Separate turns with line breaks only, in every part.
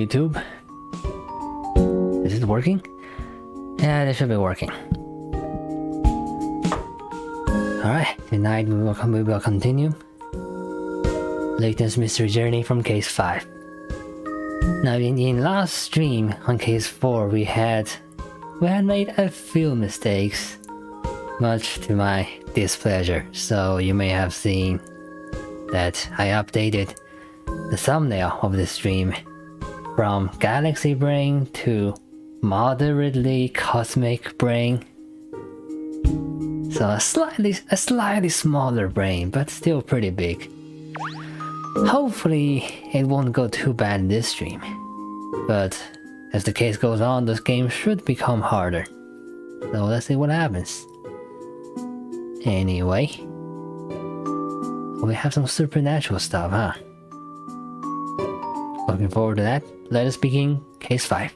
YouTube. Is it working? Yeah, it should be working. Alright, tonight we will continue Layton's mystery journey from case 5. Now in last stream on case 4 we had made a few mistakes, much to my displeasure, so you may have seen that I updated the thumbnail of the stream from Galaxy Brain to moderately cosmic brain. So a slightly smaller brain, but still pretty big. Hopefully it won't go too bad in this stream, but as the case goes on, this game should become harder. So let's see what happens. Anyway, we have some supernatural stuff, huh? Looking forward to that. Let us begin case 5.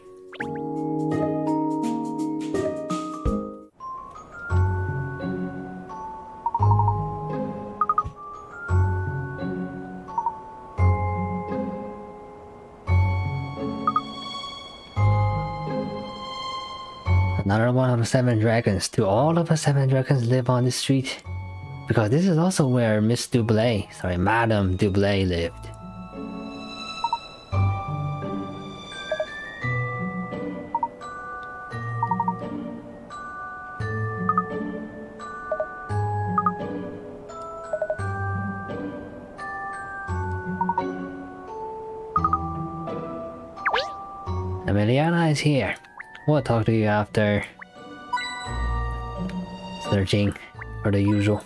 Another one of the 7 dragons. Do all of the 7 dragons live on this street? Because this is also where Madame Dublé lived. Emiliana is here. We'll talk to you after searching for the usual.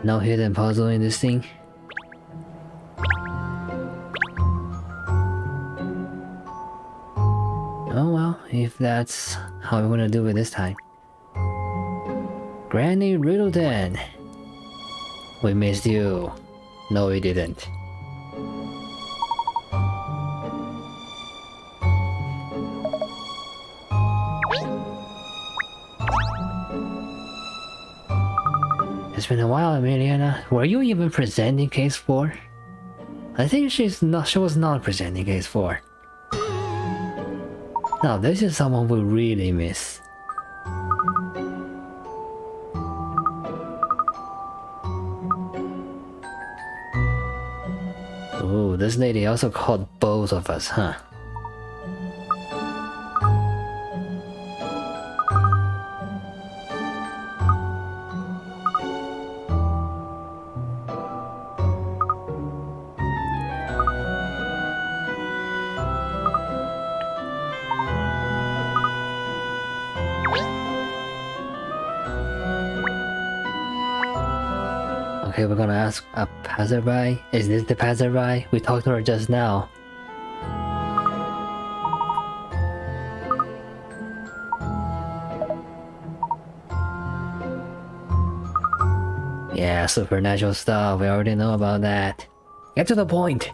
No hidden puzzle in this thing. Oh well, if that's how we're gonna do it this time. Granny Riddleton! We missed you. No, we didn't. It's been a while, Emiliana. Were you even presenting case 4? I think she was not presenting case 4. Now this is someone we really miss. Oh, this lady also called both of us, huh? Okay, we're gonna ask a passerby. Is this the passerby? We talked to her just now. Yeah, supernatural stuff. We already know about that. Get to the point.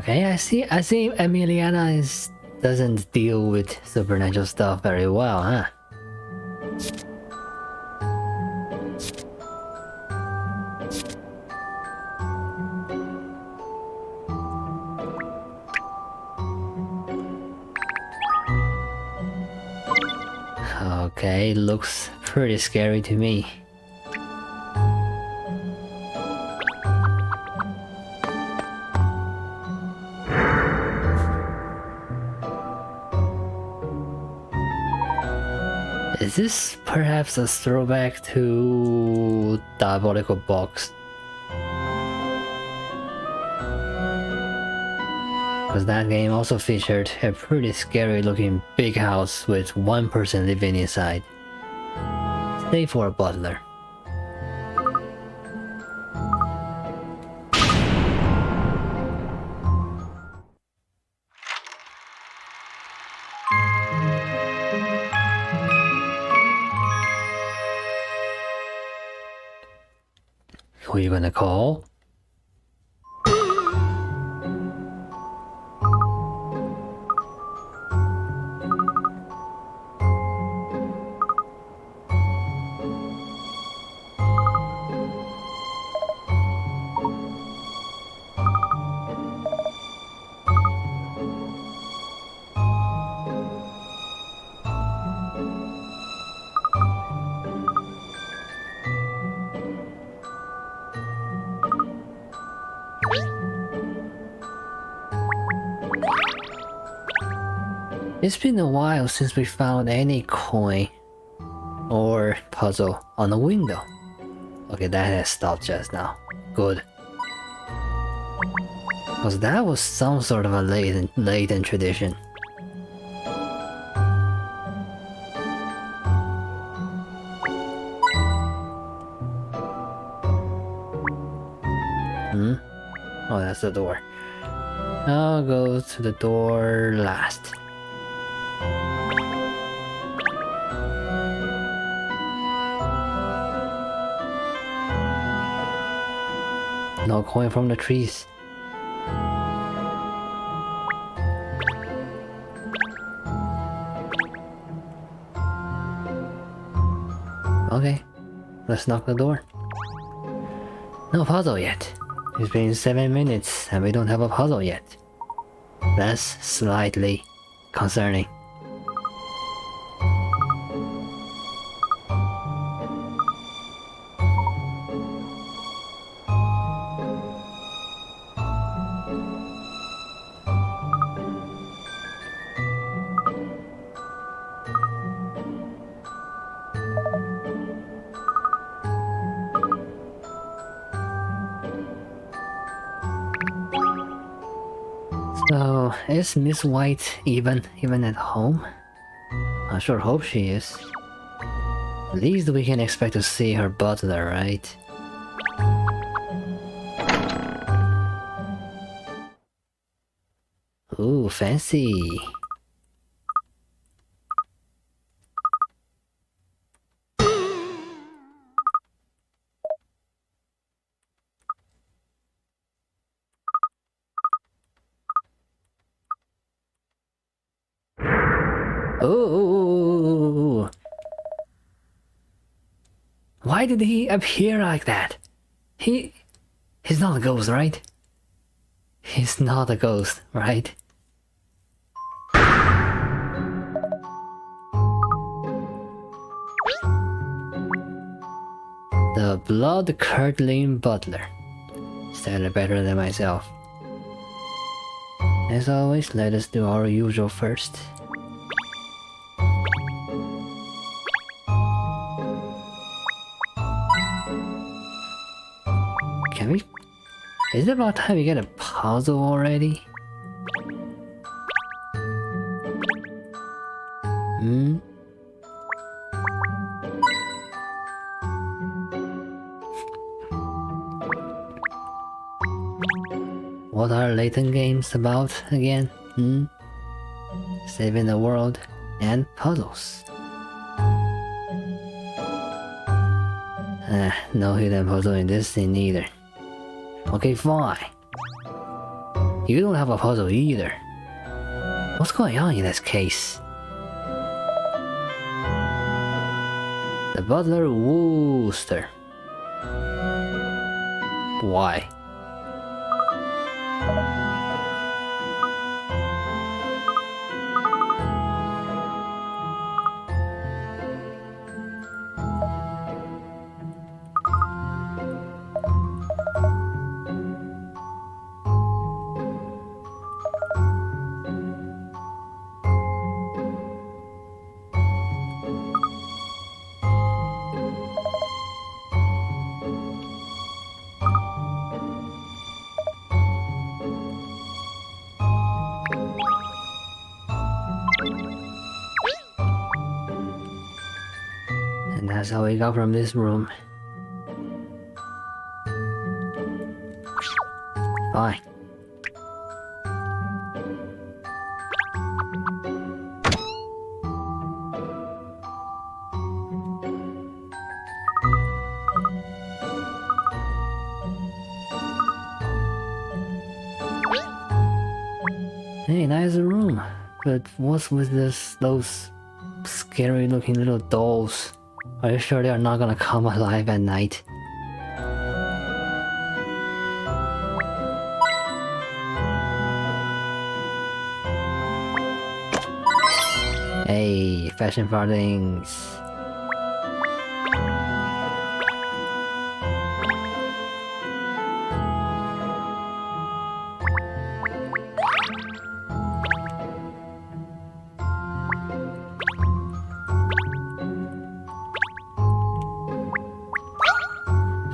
Okay, I see Emiliana doesn't deal with supernatural stuff very well, huh? Okay, looks pretty scary to me. Is this perhaps a throwback to Diabolical Box? Because that game also featured a pretty scary looking big house with one person living inside. Stay for a butler. Who are you gonna call? It's been a while since we found any coin or puzzle on the window. Okay, that has stopped just now. Good. Because that was some sort of a Layton tradition. Oh, that's the door. I'll go to the door last. No coin from the trees. Okay, let's knock the door. No puzzle yet. It's been 7 minutes and we don't have a puzzle yet. That's slightly concerning. So, is Miss White even at home? I sure hope she is. At least we can expect to see her butler, right? Ooh, fancy. Oh! Why did he appear like that? He's not a ghost, right? He's not a ghost, right? The blood-curdling butler. Sounded better than myself. As always, let us do our usual first. Can we... Is it about time we get a puzzle already? What are Layton games about again? Saving the world and puzzles. No hidden puzzle in this scene either. Okay, fine. You don't have a puzzle either. What's going on in this case? The butler Wooster. Why? And that's how we got from this room. Fine. Hey, nice room. But what's with those scary looking little dolls? Are you sure they are not gonna come alive at night? Hey, fashion farthings.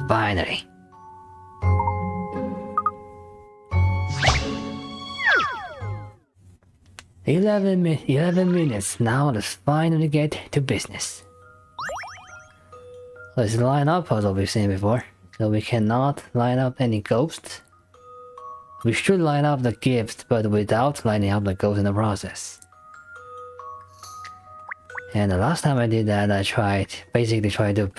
Finally. Eleven minutes. Now let's finally get to business. Let's line up puzzle we've seen before. So we cannot line up any ghosts. We should line up the gifts, but without lining up the ghosts in the process. And the last time I did that, I basically tried to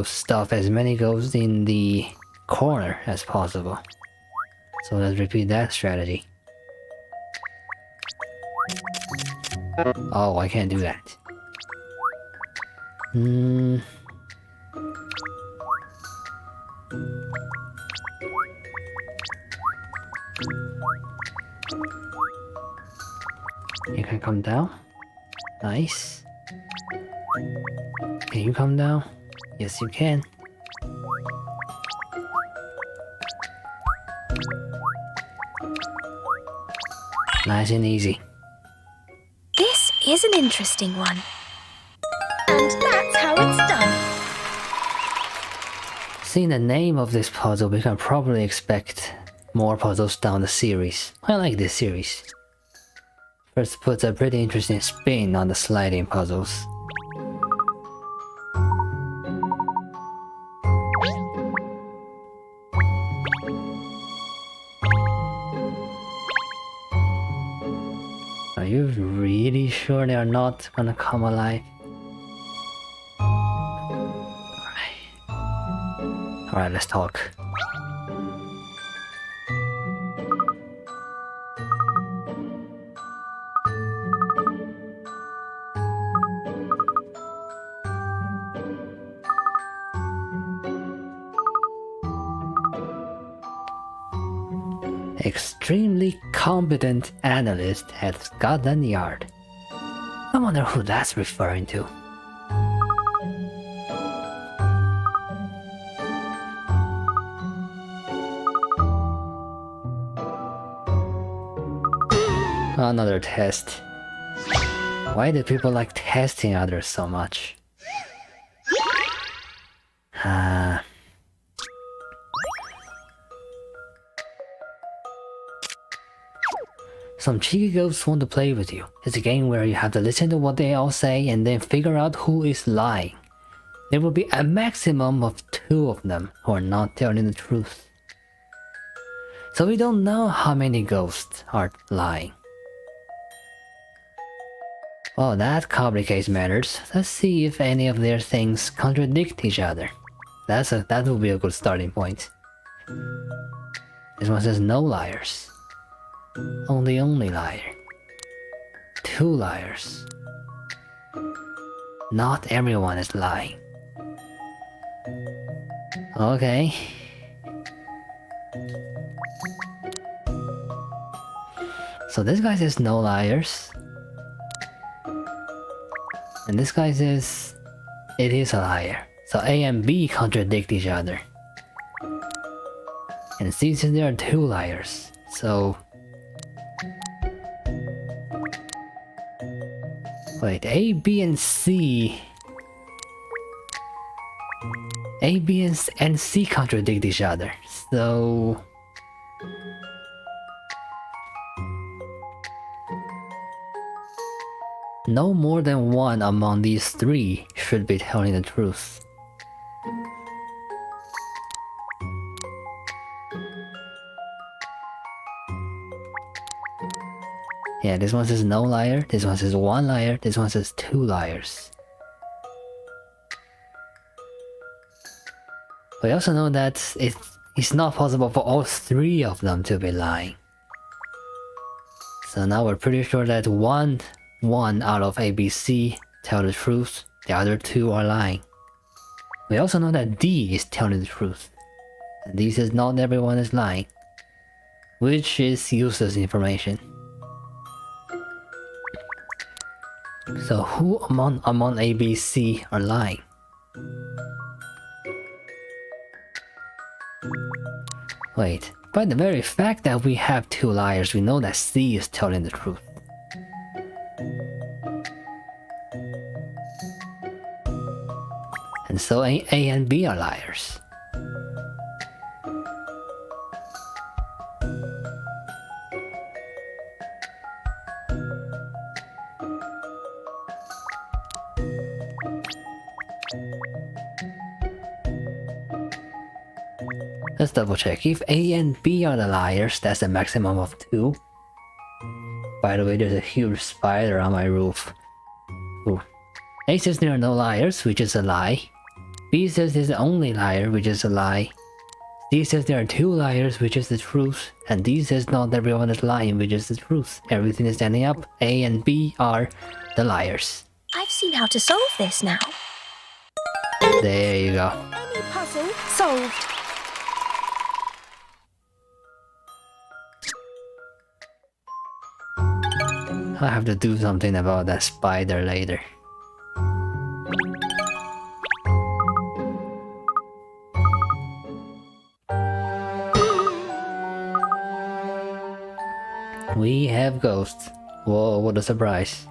stuff as many ghosts in the corner as possible. So let's repeat that strategy. Oh, I can't do that. You can come down. Nice. Can you come down? Yes, you can. Nice and easy.
This is an interesting one. And that's how it's done.
Seeing the name of this puzzle, we can probably expect more puzzles down the series. I like this series. First puts a pretty interesting spin on the sliding puzzles. Are you really sure they are not gonna come alive? Alright, let's talk. Extremely competent analyst at Scotland Yard. I wonder who that's referring to. Another test. Why do people like testing others so much? Some cheeky ghosts want to play with you. It's a game where you have to listen to what they all say and then figure out who is lying. There will be a maximum of 2 of them who are not telling the truth. So we don't know how many ghosts are lying. Well, that complicates matters. Let's see if any of their things contradict each other. That will be a good starting point. This one says no liars. Only liar. 2 liars. Not everyone is lying. Okay. So this guy says no liars. And this guy says it is a liar. So A and B contradict each other. And C says there are 2 liars. So wait, A, B, and C. A, B, and C contradict each other. So no more than one among these three should be telling the truth. Yeah, this one says no liar, this one says one liar, this one says two liars. We also know that it's not possible for all three of them to be lying. So now we're pretty sure that one out of A, B, C tell the truth, the other two are lying. We also know that D is telling the truth, and D says not everyone is lying, which is useless information. So who among A, B, C are lying? Wait, by the very fact that we have two liars, we know that C is telling the truth. And so A and B are liars. Let's double check. If A and B are the liars, that's a maximum of 2. By the way, there's a huge spider on my roof. Ooh. A says there are no liars, which is a lie. B says there's the only liar, which is a lie. C says there are 2 liars, which is the truth. And D says not everyone is lying, which is the truth. Everything is standing up. A and B are the liars.
I've seen how to solve this now.
There you go.
Any puzzle solved.
I'll have to do something about that spider later. We have ghosts. Whoa, what a surprise.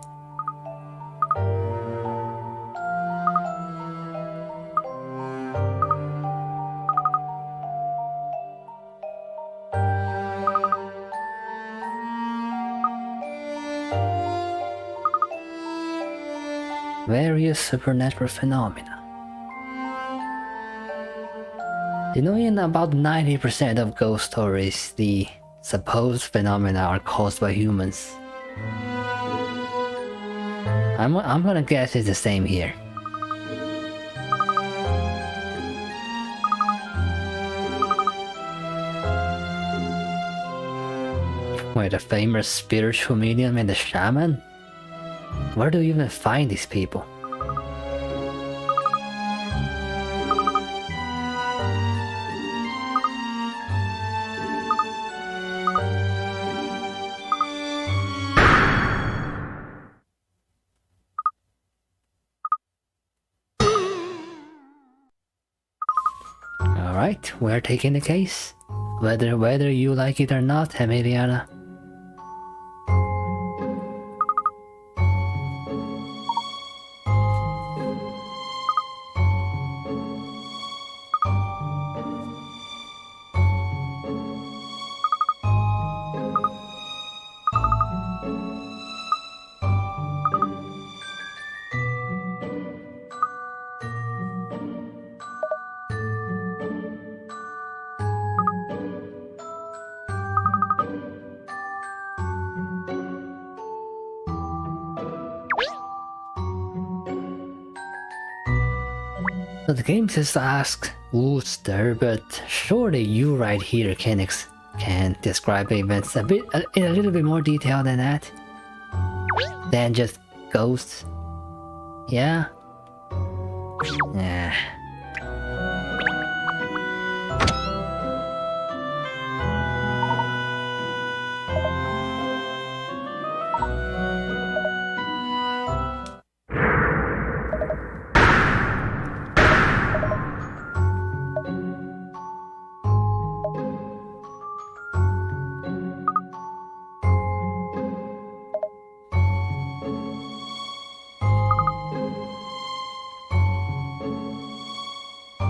Various supernatural phenomena. You know, in about 90% of ghost stories, the supposed phenomena are caused by humans. I'm gonna guess it's the same here. Wait, the famous spiritual medium and the shaman? Where do you even find these people? Alright, we're taking the case. Whether you like it or not, Emiliana. So the game just asks Wooster, but surely you right here can describe events in a little bit more detail than that? Than just ghosts? Yeah? Yeah.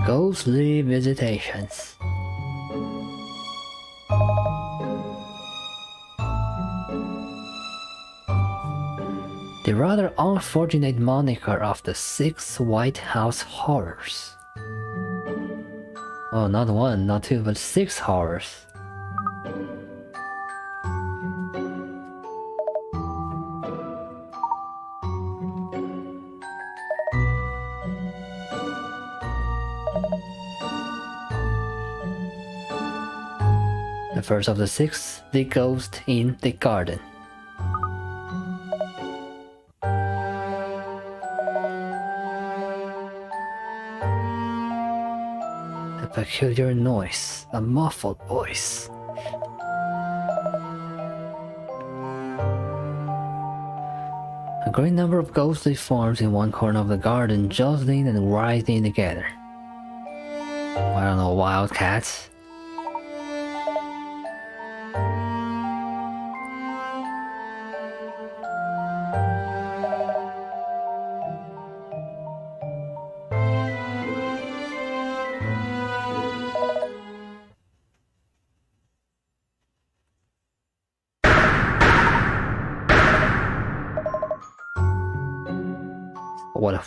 Ghostly visitations. The rather unfortunate moniker of the 6 White House Horrors. Oh, not 1, not 2, but 6 horrors. The first of the 6, the ghost in the garden. A peculiar noise, a muffled voice. A great number of ghostly forms in one corner of the garden, jostling and writhing together. I don't know, wildcats?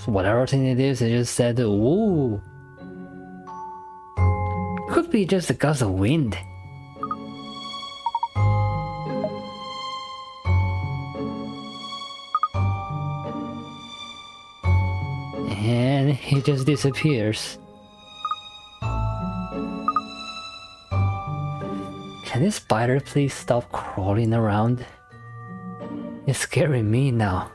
Whatever thing it is, it just said, "Ooh." Could be just a gust of wind. And he just disappears. Can this spider please stop crawling around? It's scaring me now.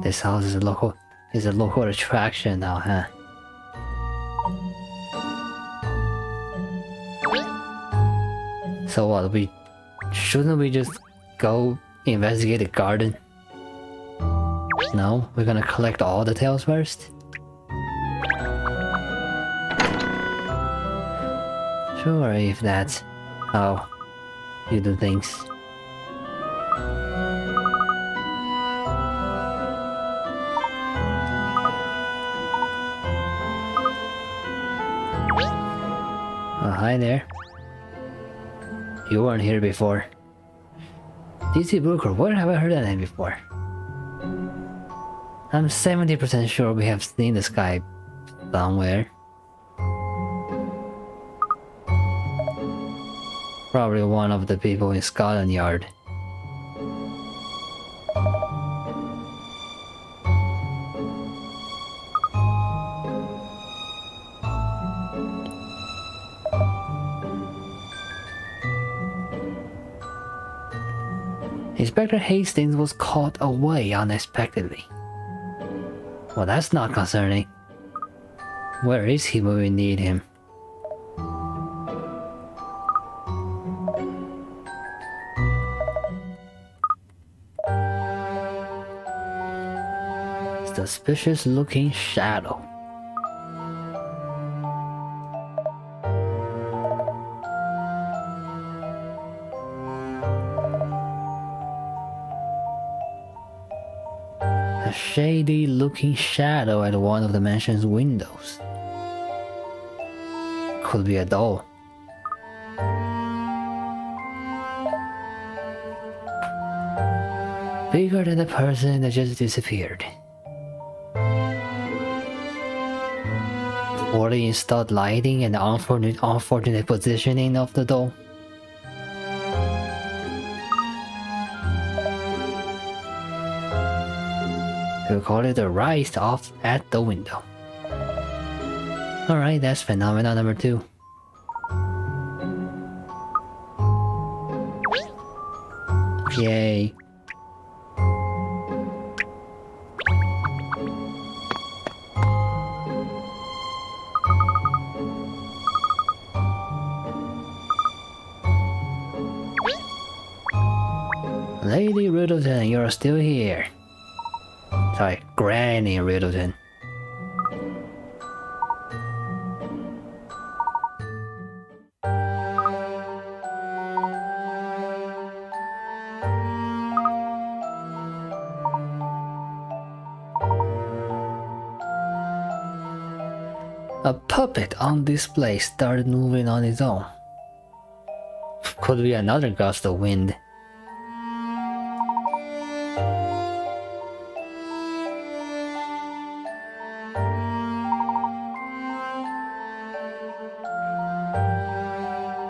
This house is a local attraction now, huh? So what, shouldn't we just go investigate the garden? No? We're gonna collect all the tails first? Sure, if that's how you do things. Oh, hi there. You weren't here before. DC Booker, where have I heard that name before? I'm 70% sure we have seen this guy somewhere. Probably one of the people in Scotland Yard. Inspector Hastings was caught away unexpectedly. Well, that's not concerning. Where is he when we need him? Suspicious looking shadow. A shady looking shadow at one of the mansion's windows. Could be a doll. Bigger than the person that just disappeared. Poorly installed lighting and unfortunate positioning of the doll. We'll call it a rise off at the window. Alright, that's phenomenon number 2. Yay. Lady Riddleton, you're still here. Sorry, Granny Riddleton. A puppet on display started moving on its own. Could be another gust of wind.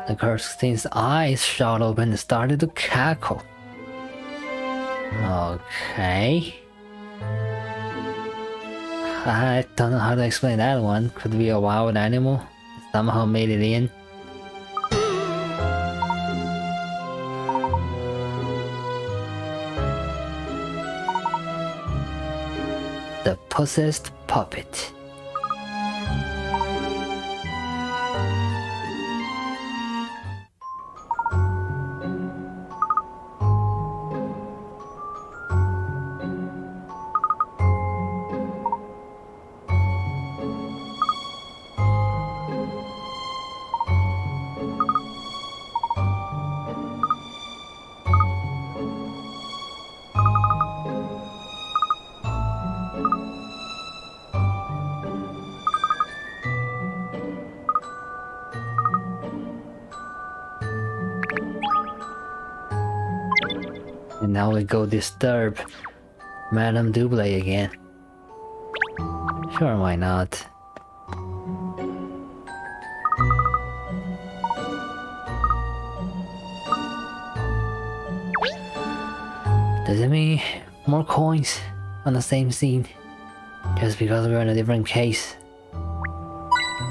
The cursed thing's eyes shot open and started to cackle. Okay. I don't know how to explain that one. Could be a wild animal. Somehow made it in. The possessed puppet. And now we go disturb Madame Doublé again. Sure, why not? Does it mean more coins on the same scene? Just because we're in a different case?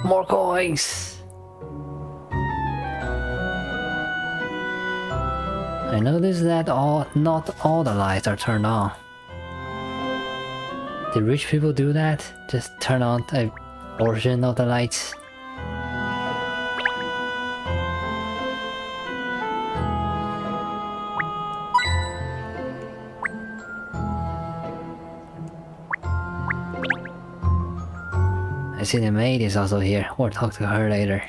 More coins! I noticed that not all the lights are turned on. Did rich people do that? Just turn on a portion of the lights? I see the maid is also here. We'll talk to her later.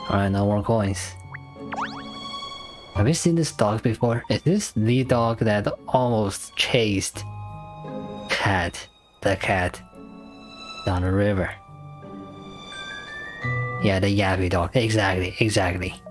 Alright, no more coins. Have you seen this dog before? Is this the dog that almost chased the cat, down the river? Yeah, the yappy dog. Exactly.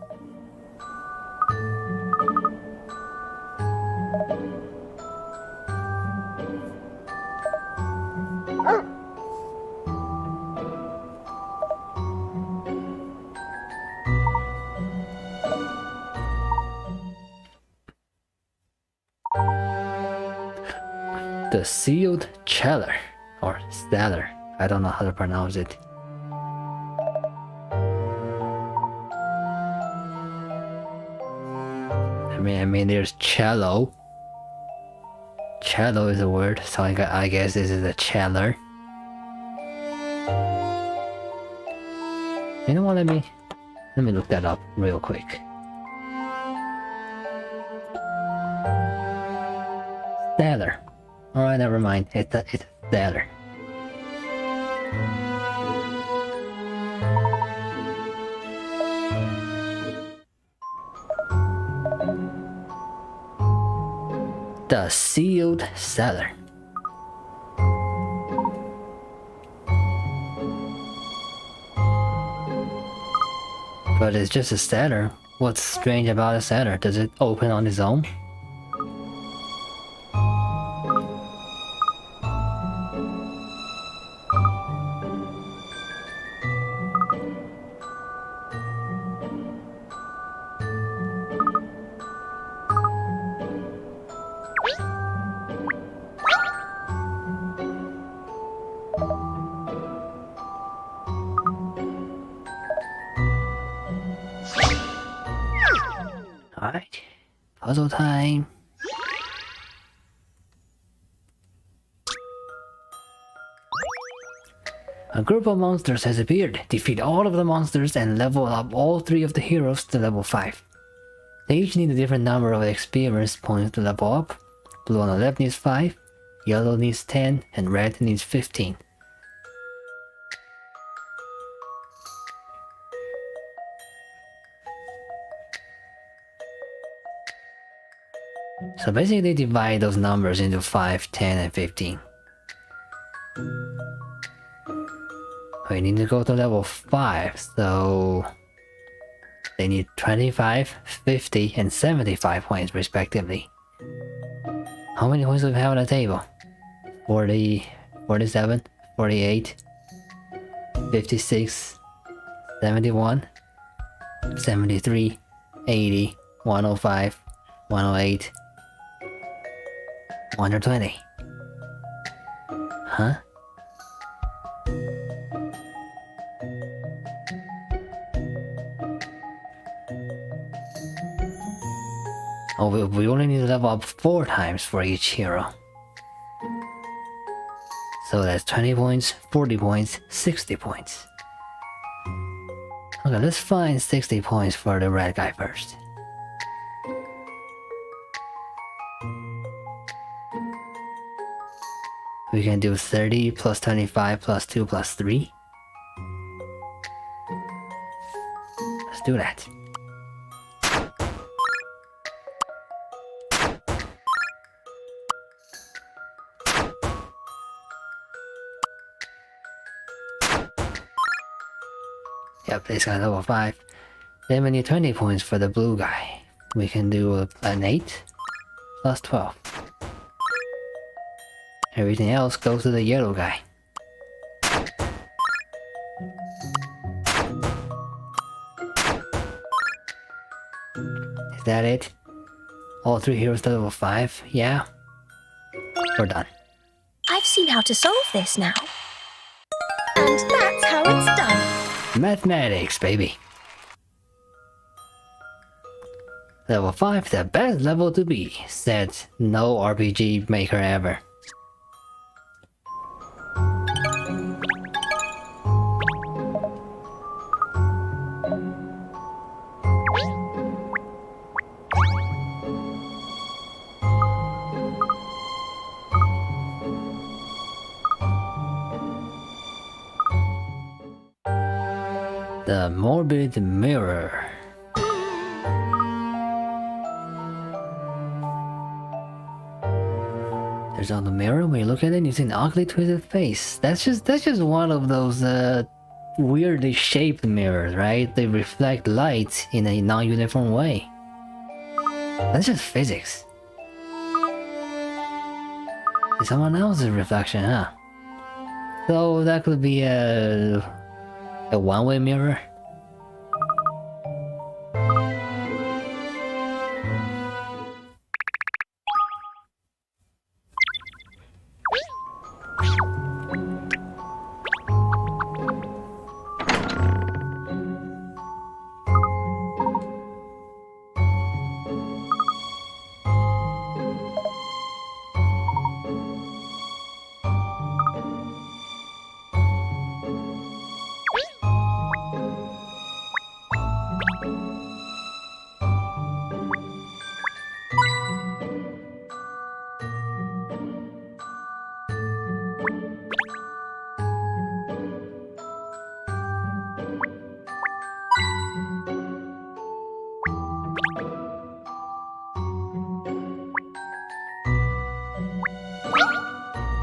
The sealed cellar, or cellar. I don't know how to pronounce it. I mean, there's cello. Cello is a word, so I guess this is a cellar. You know what? Let me look that up real quick. Cellar. Alright, never mind. It's a cellar. The sealed cellar. But it's just a cellar. What's strange about a cellar? Does it open on its own? Alright, puzzle time. A group of monsters has appeared. Defeat all of the monsters and level up all 3 of the heroes to level 5. They each need a different number of experience points to level up. Blue on the left needs 5, yellow needs 10, and red needs 15. So basically divide those numbers into 5, 10, and 15. We need to go to level 5, so they need 25, 50, and 75 points respectively. How many points do we have on the table? 40, 47, 48, 56, 71, 73, 80, 105, 108, 120. Huh? Oh, we only need to level up 4 times for each hero. So that's 20 points, 40 points, 60 points. Okay, let's find 60 points for the red guy first. We can do 30 plus 25 plus 2 plus 3. Let's do that. Yep, this guy's level 5. Then we need 20 points for the blue guy. We can do an 8 plus 12. Everything else goes to the yellow guy. Is that it? All 3 heroes to level 5? Yeah? We're done.
I've seen how to solve this now. And that's how it's done.
Mathematics, baby. Level 5, the best level to be, said no RPG maker ever. The morbid mirror. There's on the mirror, when you look at it, you see an ugly twisted face. That's just one of those weirdly shaped mirrors, right? They reflect light in a non-uniform way. That's just physics. It's someone else's reflection, huh? So that could be a one-way mirror.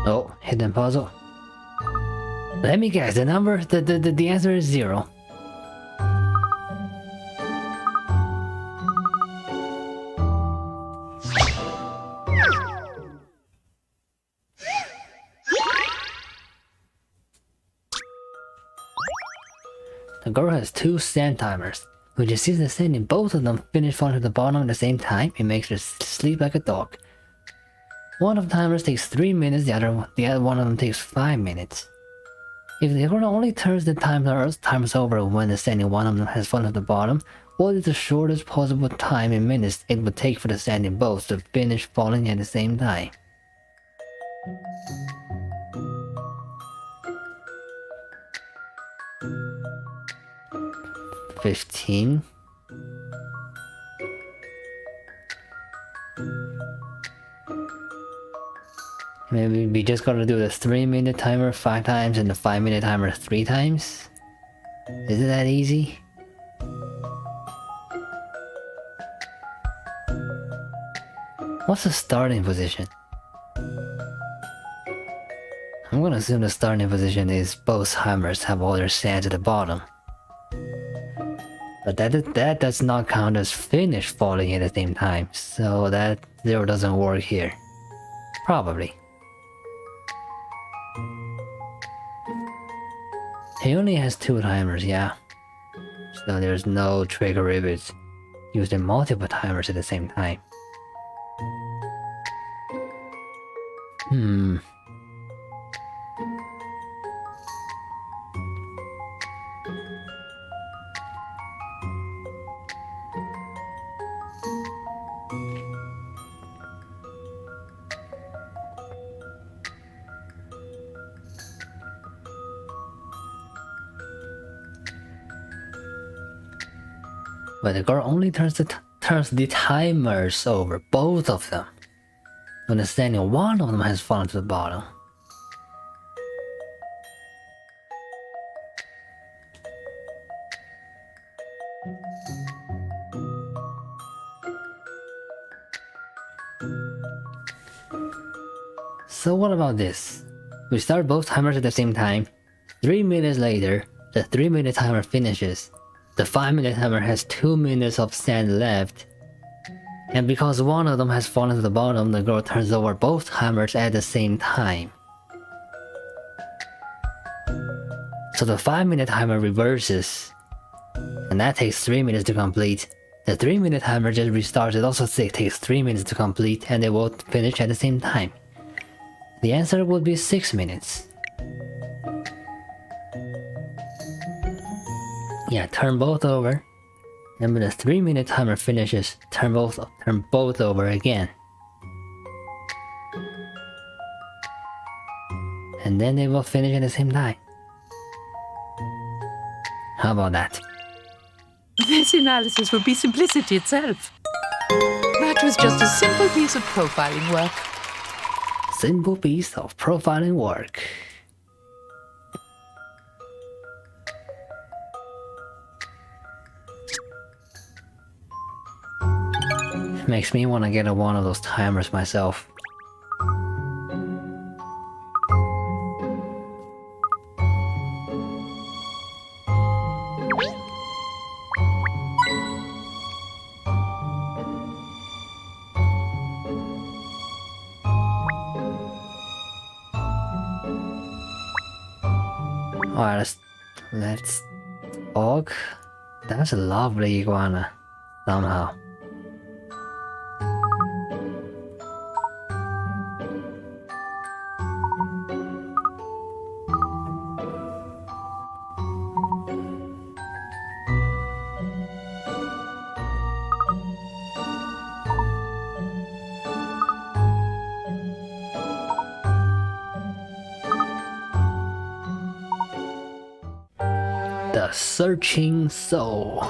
Oh, hidden puzzle. Let me guess, the number, the answer is 0. The girl has 2 sand timers. When she sees the sand in both of them finish falling to the bottom at the same time, it makes her sleep like a dog. One of the timers takes 3 minutes, the other one of them takes 5 minutes. If the girl only turns the timers over when the sand in one of them has fallen to the bottom, what is the shortest possible time in minutes it would take for the sand in both to finish falling at the same time? $15. Maybe we just gotta do the 3-minute timer 5 times and the 5-minute timer 3 times? Is it that easy? What's the starting position? I'm gonna assume the starting position is both hammers have all their sands at the bottom. But that does not count as finish falling at the same time, so that 0 doesn't work here. Probably. He only has 2 timers, yeah. So there's no trigger rivets used in multiple timers at the same time. But the girl only turns the timers over, both of them. Understanding one of them has fallen to the bottom. So what about this? We start both timers at the same time. 3 minutes later, the 3-minute timer finishes. The 5-minute timer has 2 minutes of sand left. And because one of them has fallen to the bottom, the girl turns over both hammers at the same time. So the 5-minute timer reverses. And that takes 3 minutes to complete. The 3-minute timer just restarts, it also takes 3 minutes to complete, and they will finish at the same time. The answer would be 6 minutes. Yeah, turn both over. And when the 3-minute timer finishes, turn both over again. And then they will finish at the same time. How about that?
This analysis would be simplicity itself. That was just a simple piece of profiling work.
Simple piece of profiling work. Makes me want to get one of those timers myself. Alright, let's talk. That's a lovely iguana, somehow. The Searching Soul.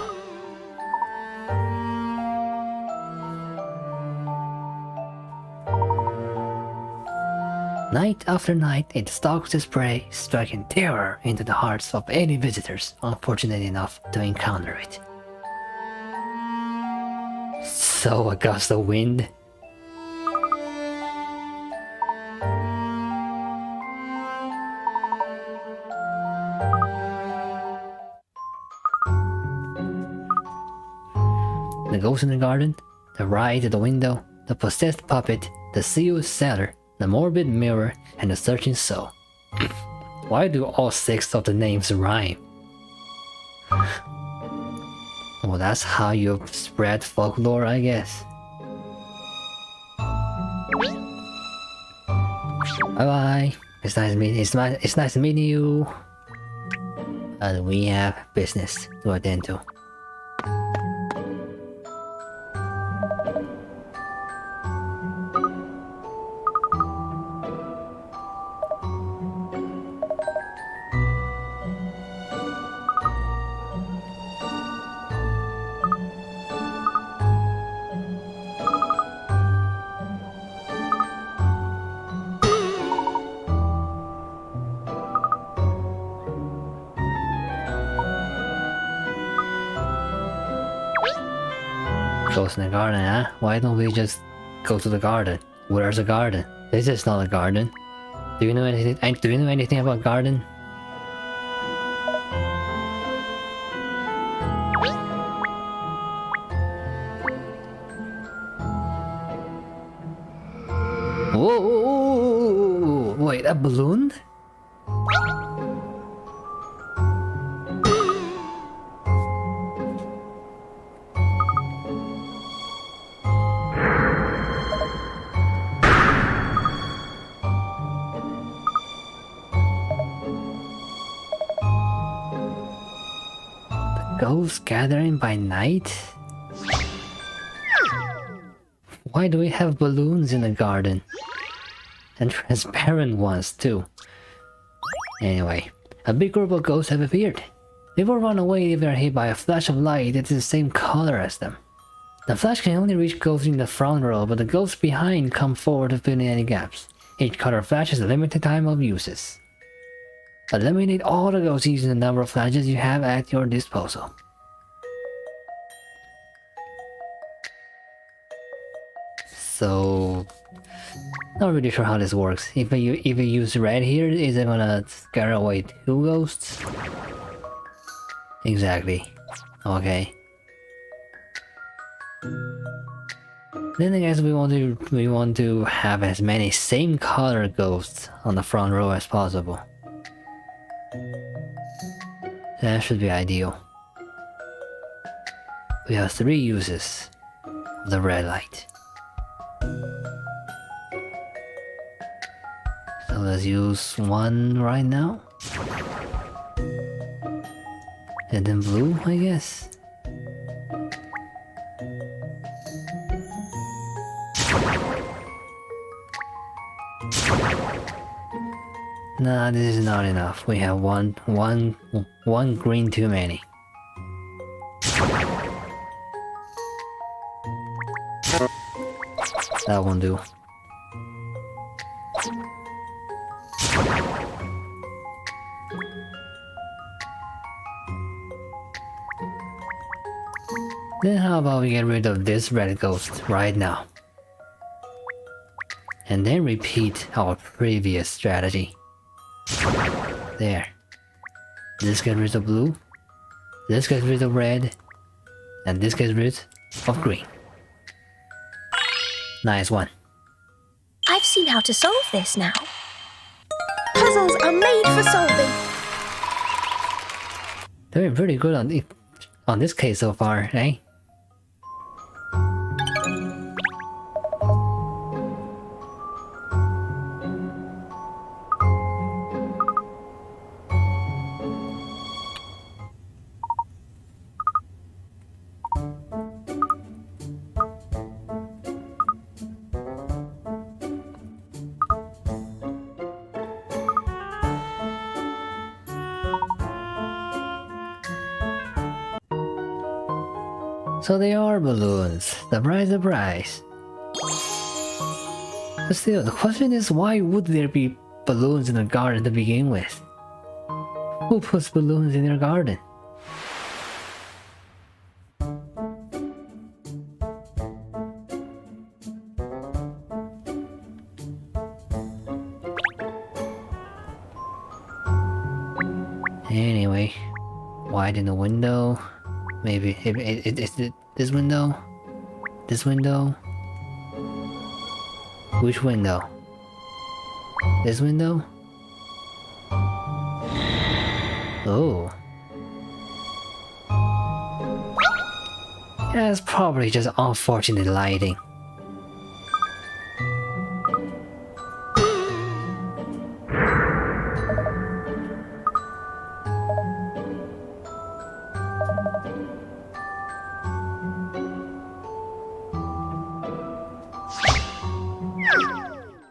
Night after night, it stalks its prey, striking terror into the hearts of any visitors unfortunate enough to encounter it. So a gust of wind. The ghost in the garden, the ride at the window, the possessed puppet, the sealed cellar, the morbid mirror, and the searching soul. Why do all 6 of the names rhyme? Well, that's how you spread folklore, I guess. Bye bye. It's nice meeting you. We have business to attend to. Ghost in the garden, huh? Why don't we just go to the garden. Where's the garden? This is not a garden. Do you know anything? Do you know anything about garden? Whoa! Wait, a balloon? Ghosts gathering by night? Why do we have balloons in the garden? And transparent ones too. Anyway, a big group of ghosts have appeared. They will run away if they are hit by a flash of light that is the same color as them. The flash can only reach ghosts in the front row, but the ghosts behind come forward to fill in any gaps. Each color flash has a limited time of uses. Eliminate all the ghosts using the number of flashes you have at your disposal. So, not really sure how this works. If I use red here, is it gonna scare away 2 ghosts? Exactly. Okay. Then I guess we want to have as many same color ghosts on the front row as possible. That should be ideal. We have 3 uses of the red light. So let's use 1 right now. And then blue, I guess. Nah, this is not enough. We have one green too many. That won't do. Then how about we get rid of this red ghost right now? And then repeat our previous strategy. There. This gets rid of blue. This gets rid of red. And this gets rid of green. Nice one.
I've seen how to solve this now. Puzzles are made for solving.
Doing pretty good on this case so far, eh? So they are balloons. Surprise, surprise. But still, the question is, why would there be balloons in a garden to begin with? Who puts balloons in their garden? Anyway, widen the window. Maybe it's this window? This window? Which window? This window? Oh. Yeah, it's probably just unfortunate lighting.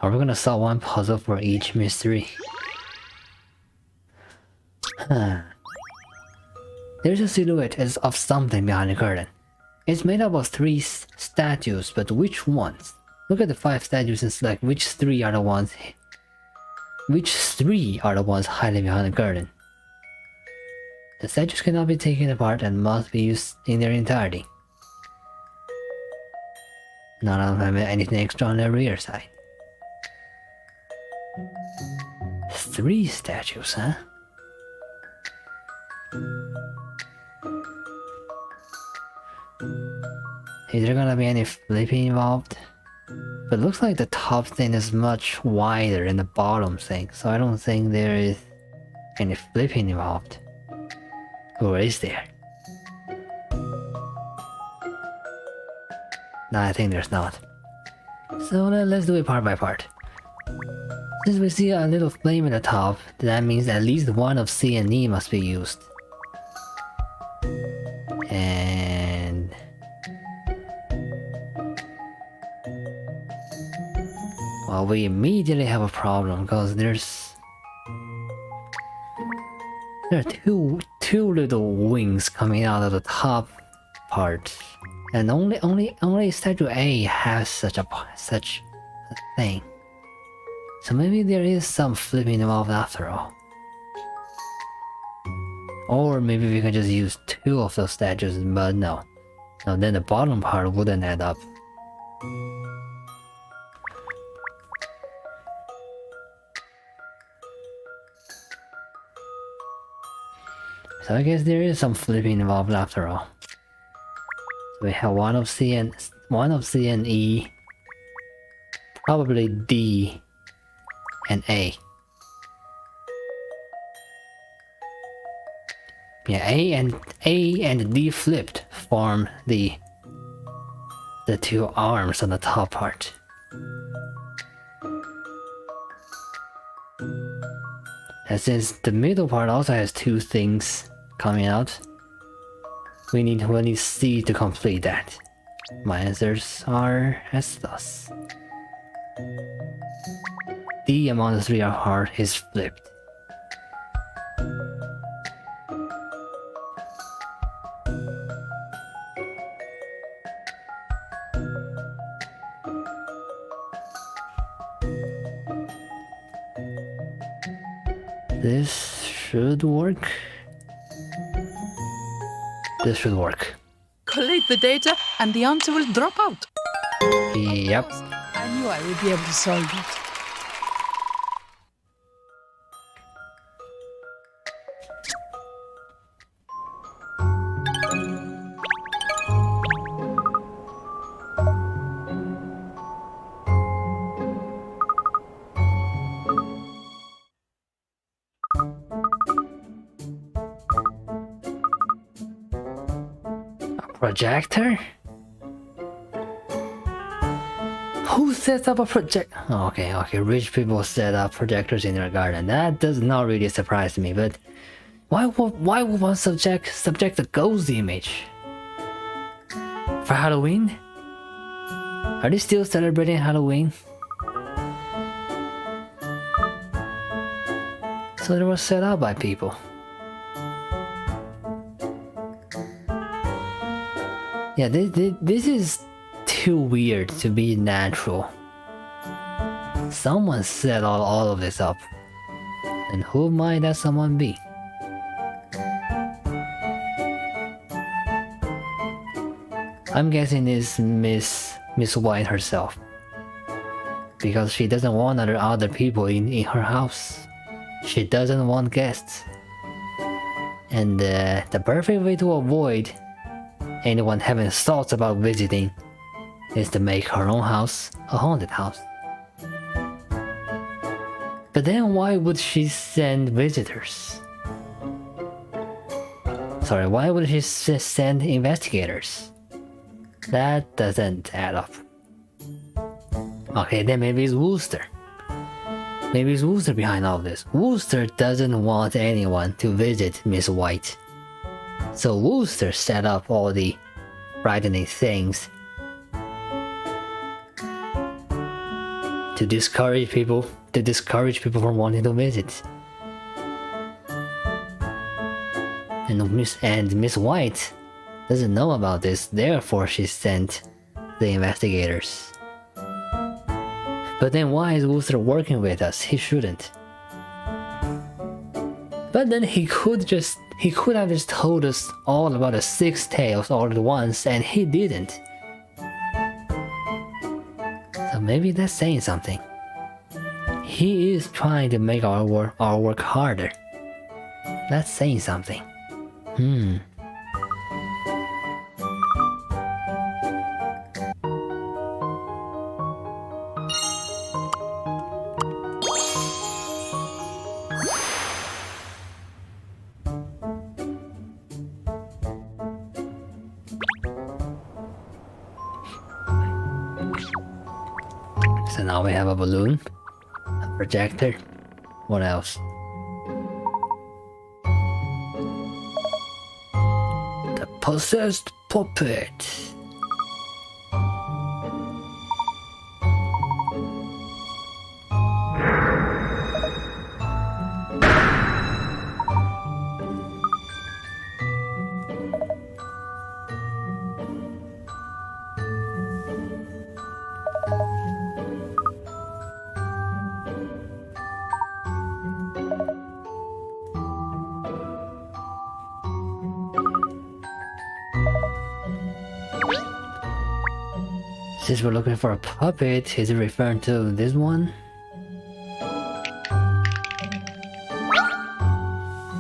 Are we gonna solve one puzzle for each mystery? There's a silhouette of something behind the curtain. It's made up of 3 statues, but which ones? Look at the 5 statues and select which 3 are the ones hiding behind the curtain. The statues cannot be taken apart and must be used in their entirety. Not have anything extra on the rear side. 3 statues, huh? Is there gonna be any flipping involved? But it looks like the top thing is much wider than the bottom thing, so I don't think there is any flipping involved. Or is there? No, I think there's not. So let's do it part by part. Since we see a little flame at the top, that means at least one of C and E must be used. And... well, we immediately have a problem because there are two little wings coming out of the top part, and only statue A has such a thing. So maybe there is some flipping involved after all. Or maybe we can just use 2 of those statues, but no. No, then the bottom part wouldn't add up. So I guess there is some flipping involved after all. So we have one of C and E, probably D and A. Yeah, A and D flipped form the 2 arms on the top part. And since the middle part also has 2 things coming out, we need C to complete that. My answers are as thus. D among the 3 part is flipped. This should work. This should work.
Collate the data and the answer will drop out.
Yep.
I knew I would be able to solve it.
Projector? Who sets up a project? Oh, okay, rich people set up projectors in their garden. That does not really surprise me, but why would one subject a ghost image? For Halloween? Are they still celebrating Halloween? So they were set up by people. Yeah, this is too weird to be natural. Someone set all of this up. And who might that someone be? I'm guessing it's Miss White herself. Because she doesn't want other people in her house. She doesn't want guests. And the perfect way to avoid anyone having thoughts about visiting is to make her own house a haunted house. But then why would she send visitors? Sorry, why would she send investigators? That doesn't add up. Okay, then maybe it's Wooster. Maybe it's Wooster behind all this. Wooster doesn't want anyone to visit Miss White. So Wooster set up all the frightening things to discourage people from wanting to visit. And Miss White doesn't know about this, therefore she sent the investigators. But then why is Wooster working with us? He shouldn't. But then he could have just told us all about the 6 tales all at once, and he didn't. maybe that's saying something. He is trying to make our work harder. That's saying something. So now we have a balloon, a projector. What else? The possessed puppet. Since we're looking for a puppet, is it referring to this one?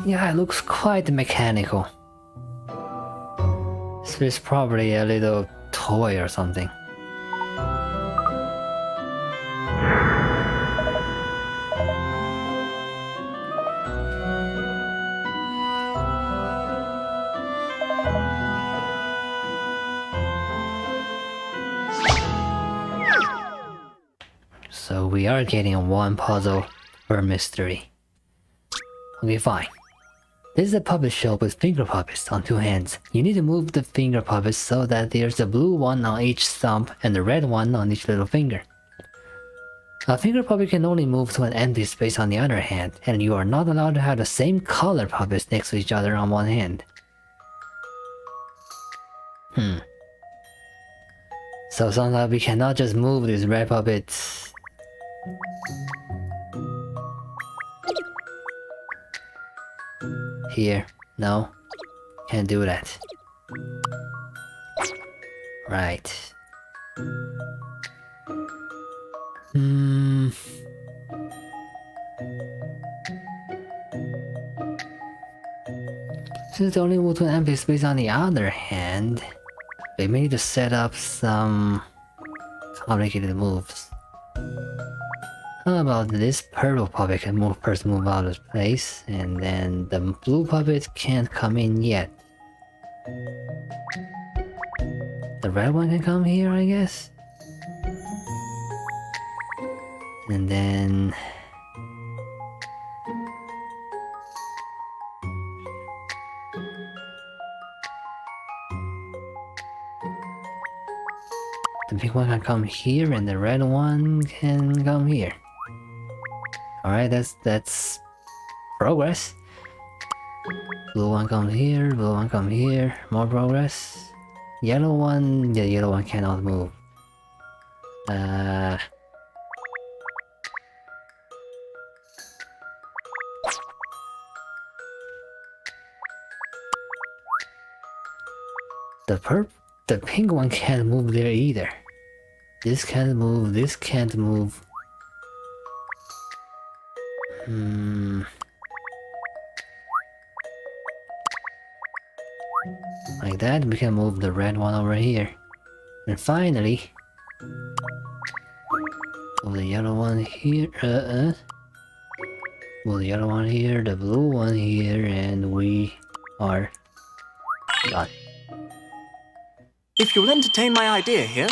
Yeah, it looks quite mechanical. So it's probably a little toy or something. So we are getting one puzzle per mystery. Okay, fine. This is a puppet show with finger puppets on two hands. You need to move the finger puppets so that there's a blue one on each thumb and the red one on each little finger. A finger puppet can only move to an empty space on the other hand, and you are not allowed to have the same color puppets next to each other on one hand. So sometimes we cannot just move these red puppets. Here, no, can't do that. Right. Since they only move to an empty space on the other hand, we may need to set up some complicated moves. How about this purple puppet can first move out of place, and then the blue puppet can't come in yet. The red one can come here, I guess? And then... the pink one can come here, and the red one can come here. Alright, that's progress. Blue one comes here, blue one comes here, more progress. Yellow one, the yellow one cannot move. The pink one can't move there either. This can't move, this can't move. Like that, we can move the red one over here. And finally, move the yellow one here, move the yellow one here, the blue one here, and we are done.
If you'll entertain my idea here...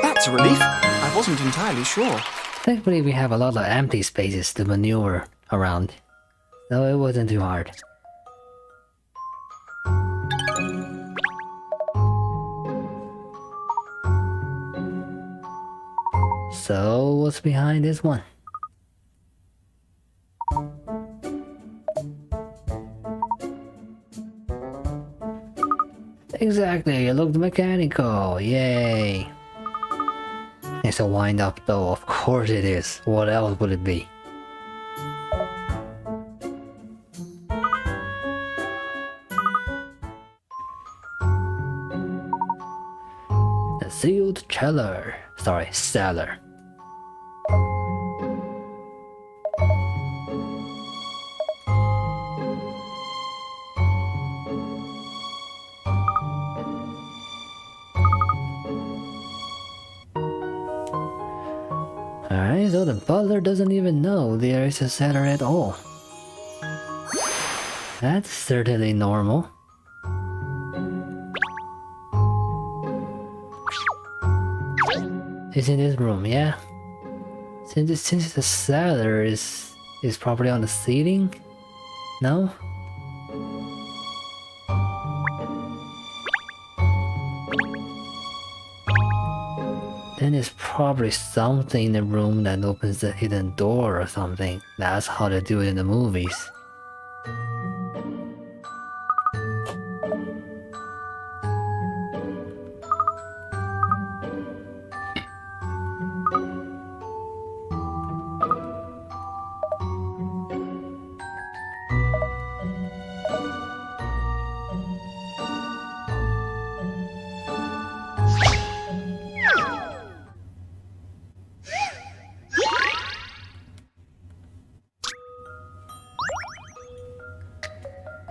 That's a relief. I wasn't entirely sure.
Thankfully, we have a lot of empty spaces to maneuver around, so it wasn't too hard. So, what's behind this one? Exactly, it looked mechanical, yay! It's a wind-up though, of course it is. What else would it be? The sealed cellar. Sorry, cellar. Alright, so the butler doesn't even know there is a cellar at all. That's certainly normal. It's in this room, yeah? Since the cellar is probably on the ceiling? No? Then there's probably something in the room that opens the hidden door or something. That's how they do it in the movies.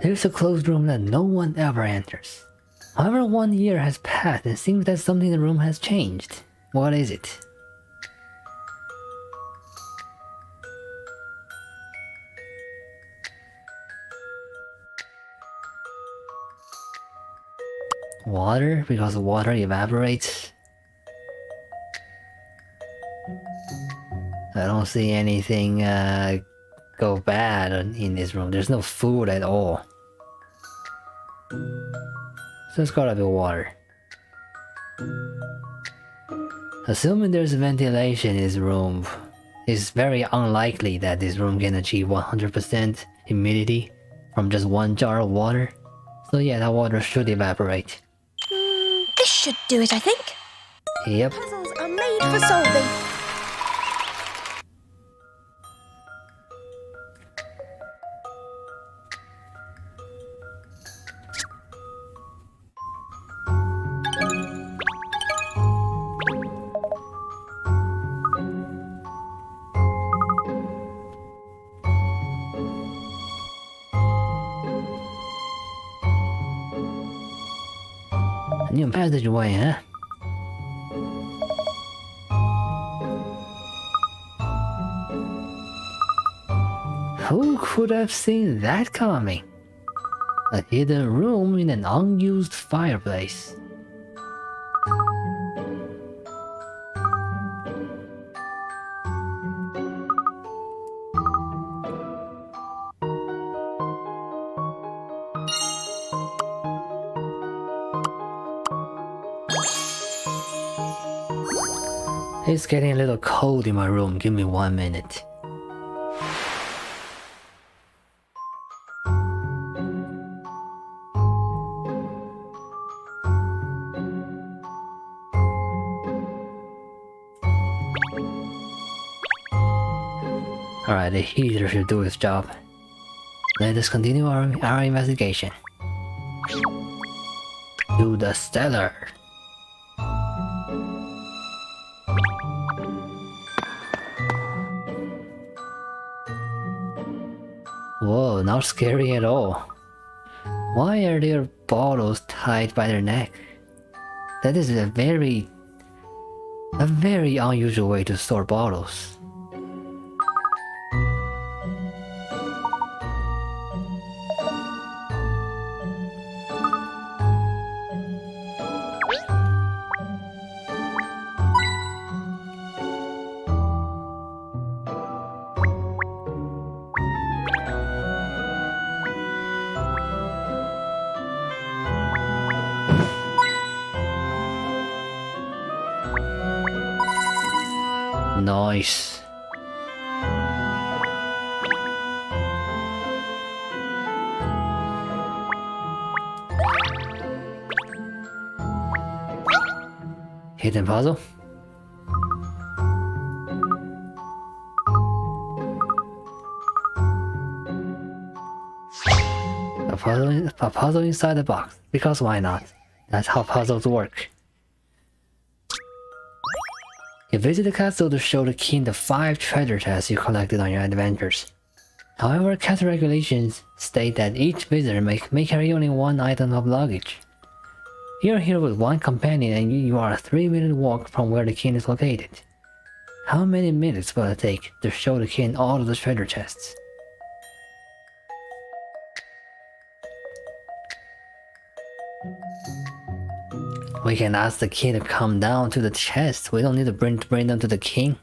There's a closed room that no one ever enters. However, 1 year has passed and it seems that something in the room has changed. What is it? Water? Because water evaporates? I don't see anything go bad in this room. There's no food at all. So it's gotta be water. Assuming there's ventilation in this room, it's very unlikely that this room can achieve 100% humidity from just one jar of water. So yeah, that water should evaporate.
This should do it, I think.
Yep.
Puzzles are made for solving.
New passageway, huh? Who could have seen that coming? A hidden room in an unused fireplace. It's getting a little cold in my room. Give me 1 minute. Alright, the heater should do its job. Let us continue our investigation. To the cellar. Whoa, not scary at all. Why are there bottles tied by their neck? That is a very unusual way to store bottles. Nice. Hidden puzzle? A puzzle inside the box, because why not? That's how puzzles work. You visit the castle to show the king the 5 treasure chests you collected on your adventures. However, castle regulations state that each visitor may carry only 1 item of luggage. You're here with 1 companion and you are a 3-minute walk from where the king is located. How many minutes will it take to show the king all of the treasure chests? We can ask the king to come down to the chest. We don't need to bring them to the king.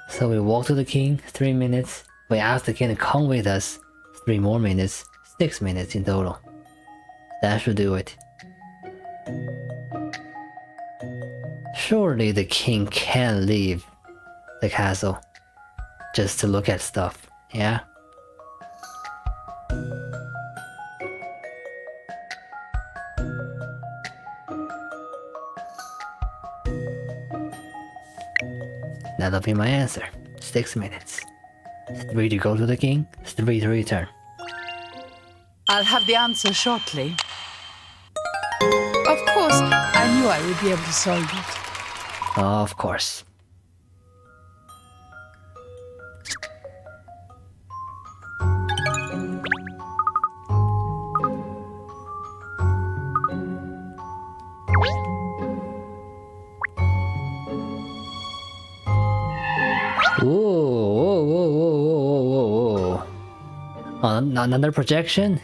So we walk to the king, 3 minutes. We ask the king to come with us, 3 more minutes, 6 minutes in total. That should do it. Surely the king can leave the castle just to look at stuff, yeah? That'll be my answer. 6 minutes. 3 to go to the king, 3 to return.
I'll have the answer shortly. Of course, I knew I would be able to solve it.
Of course. Whoa. Another projection?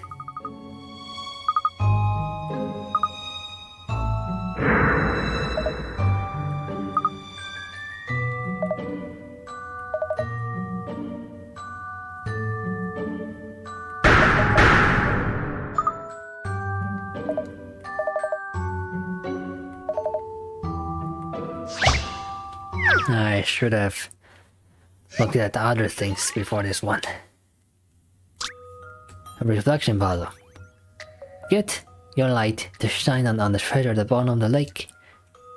I should have looked at the other things before this one. A reflection puzzle. Get your light to shine on the treasure at the bottom of the lake.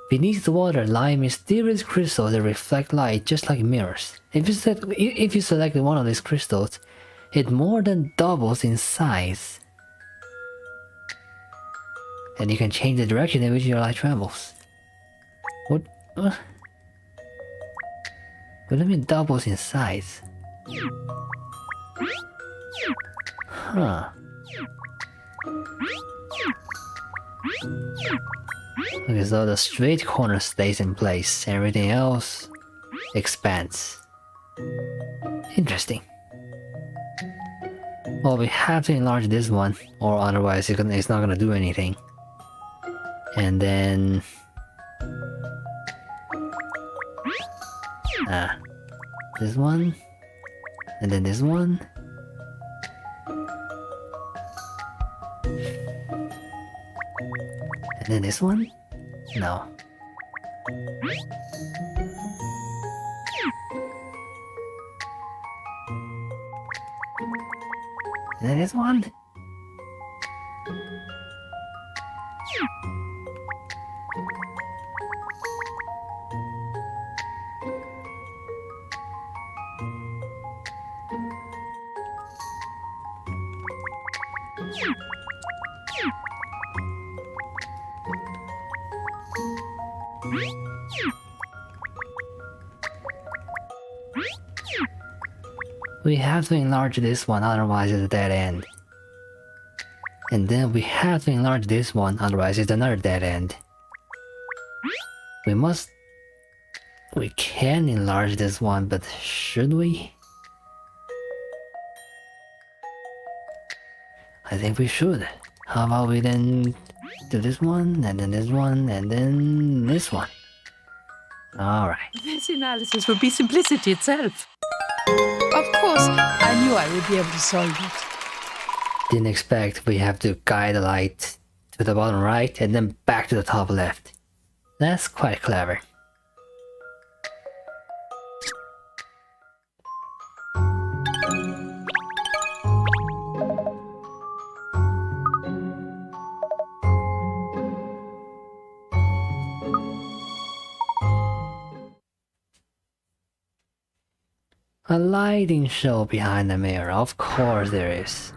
Beneath the water lie mysterious crystals that reflect light just like mirrors. If you select one of these crystals, it more than doubles in size. And you can change the direction in which your light travels. What do you mean doubles in size? Huh. Okay, so the straight corner stays in place, everything else expands. Interesting. Well, we have to enlarge this one, or otherwise it's not gonna do anything. And then... this one, and then this one. And then this one? No. And then this one? We have to enlarge this one, otherwise it's a dead end. And then we have to enlarge this one, otherwise it's another dead end. We can enlarge this one, but should we? I think we should. How about we then do this one, and then this one, and then this one. Alright.
This analysis would be simplicity itself. Of course, I knew I would be able to solve it.
Didn't expect we have to guide the light to the bottom right and then back to the top left. That's quite clever. A lighting show behind the mirror, of course there is.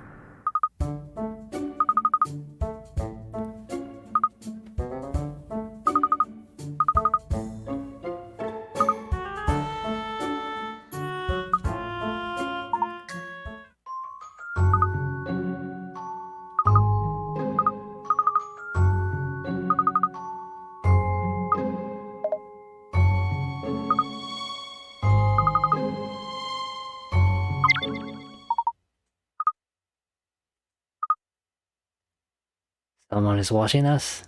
Someone is watching us?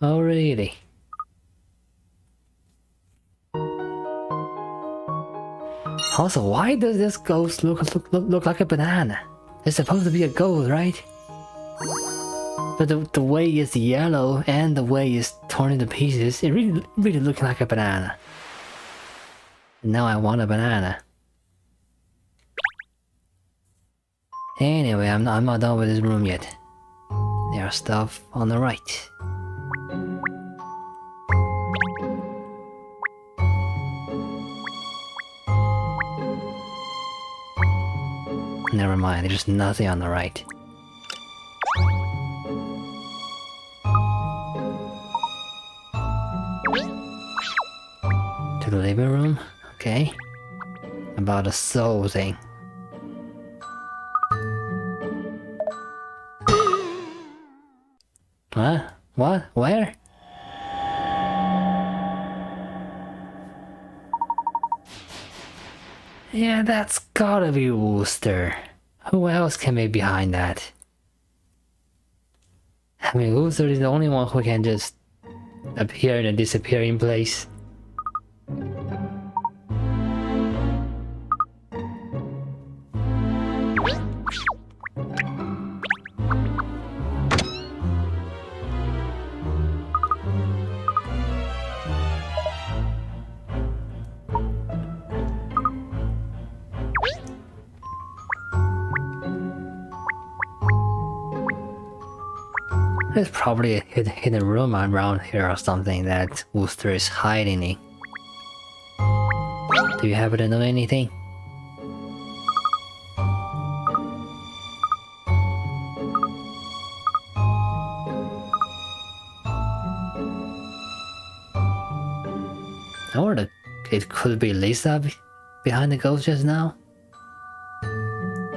Oh, really? Also, why does this ghost look like a banana? It's supposed to be a ghost, right? But the way it's yellow and the way it's torn into pieces, it really looks like a banana. Now I want a banana. Anyway, I'm not done with this room yet. There's stuff on the right. Never mind, there's nothing on the right. To the living room? Okay. About the soul thing. Huh? What? Where? Yeah, that's gotta be Wooster. Who else can be behind that? I mean, Wooster is the only one who can just appear in a disappearing place. There's probably a hidden room around here or something that Wooster is hiding in. Do you happen to know anything? Or it could be Lisa behind the ghost just now?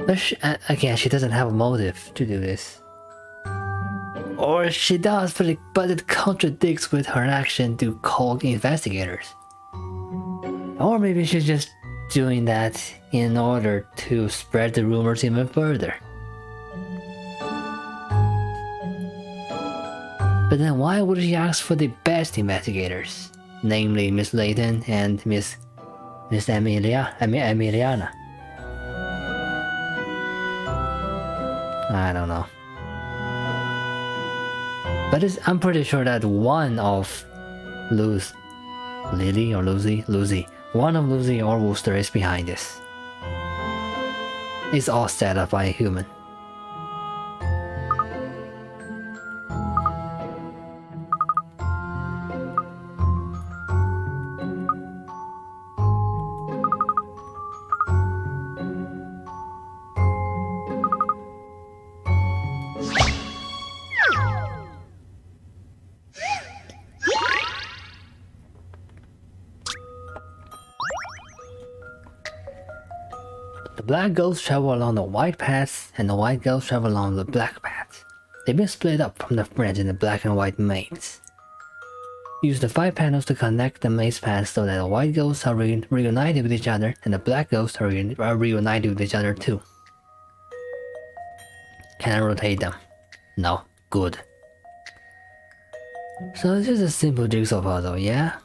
But again, she doesn't have a motive to do this. Or she does, but it contradicts with her action to call investigators. Or maybe she's just doing that in order to spread the rumors even further. But then why would she ask for the best investigators? Namely Miss Layton and Miss Emiliana. I don't know. But I'm pretty sure that one of Lucy or Wooster is behind this. It's all set up by a human. The black ghosts travel along the white paths, and the white ghosts travel along the black paths. They've been split up from the friends in the black and white mazes. Use the 5 panels to connect the maze paths so that the white ghosts are reunited with each other, and the black ghosts are reunited with each other too. Can I rotate them? No. Good. So it's just a simple jigsaw puzzle, yeah?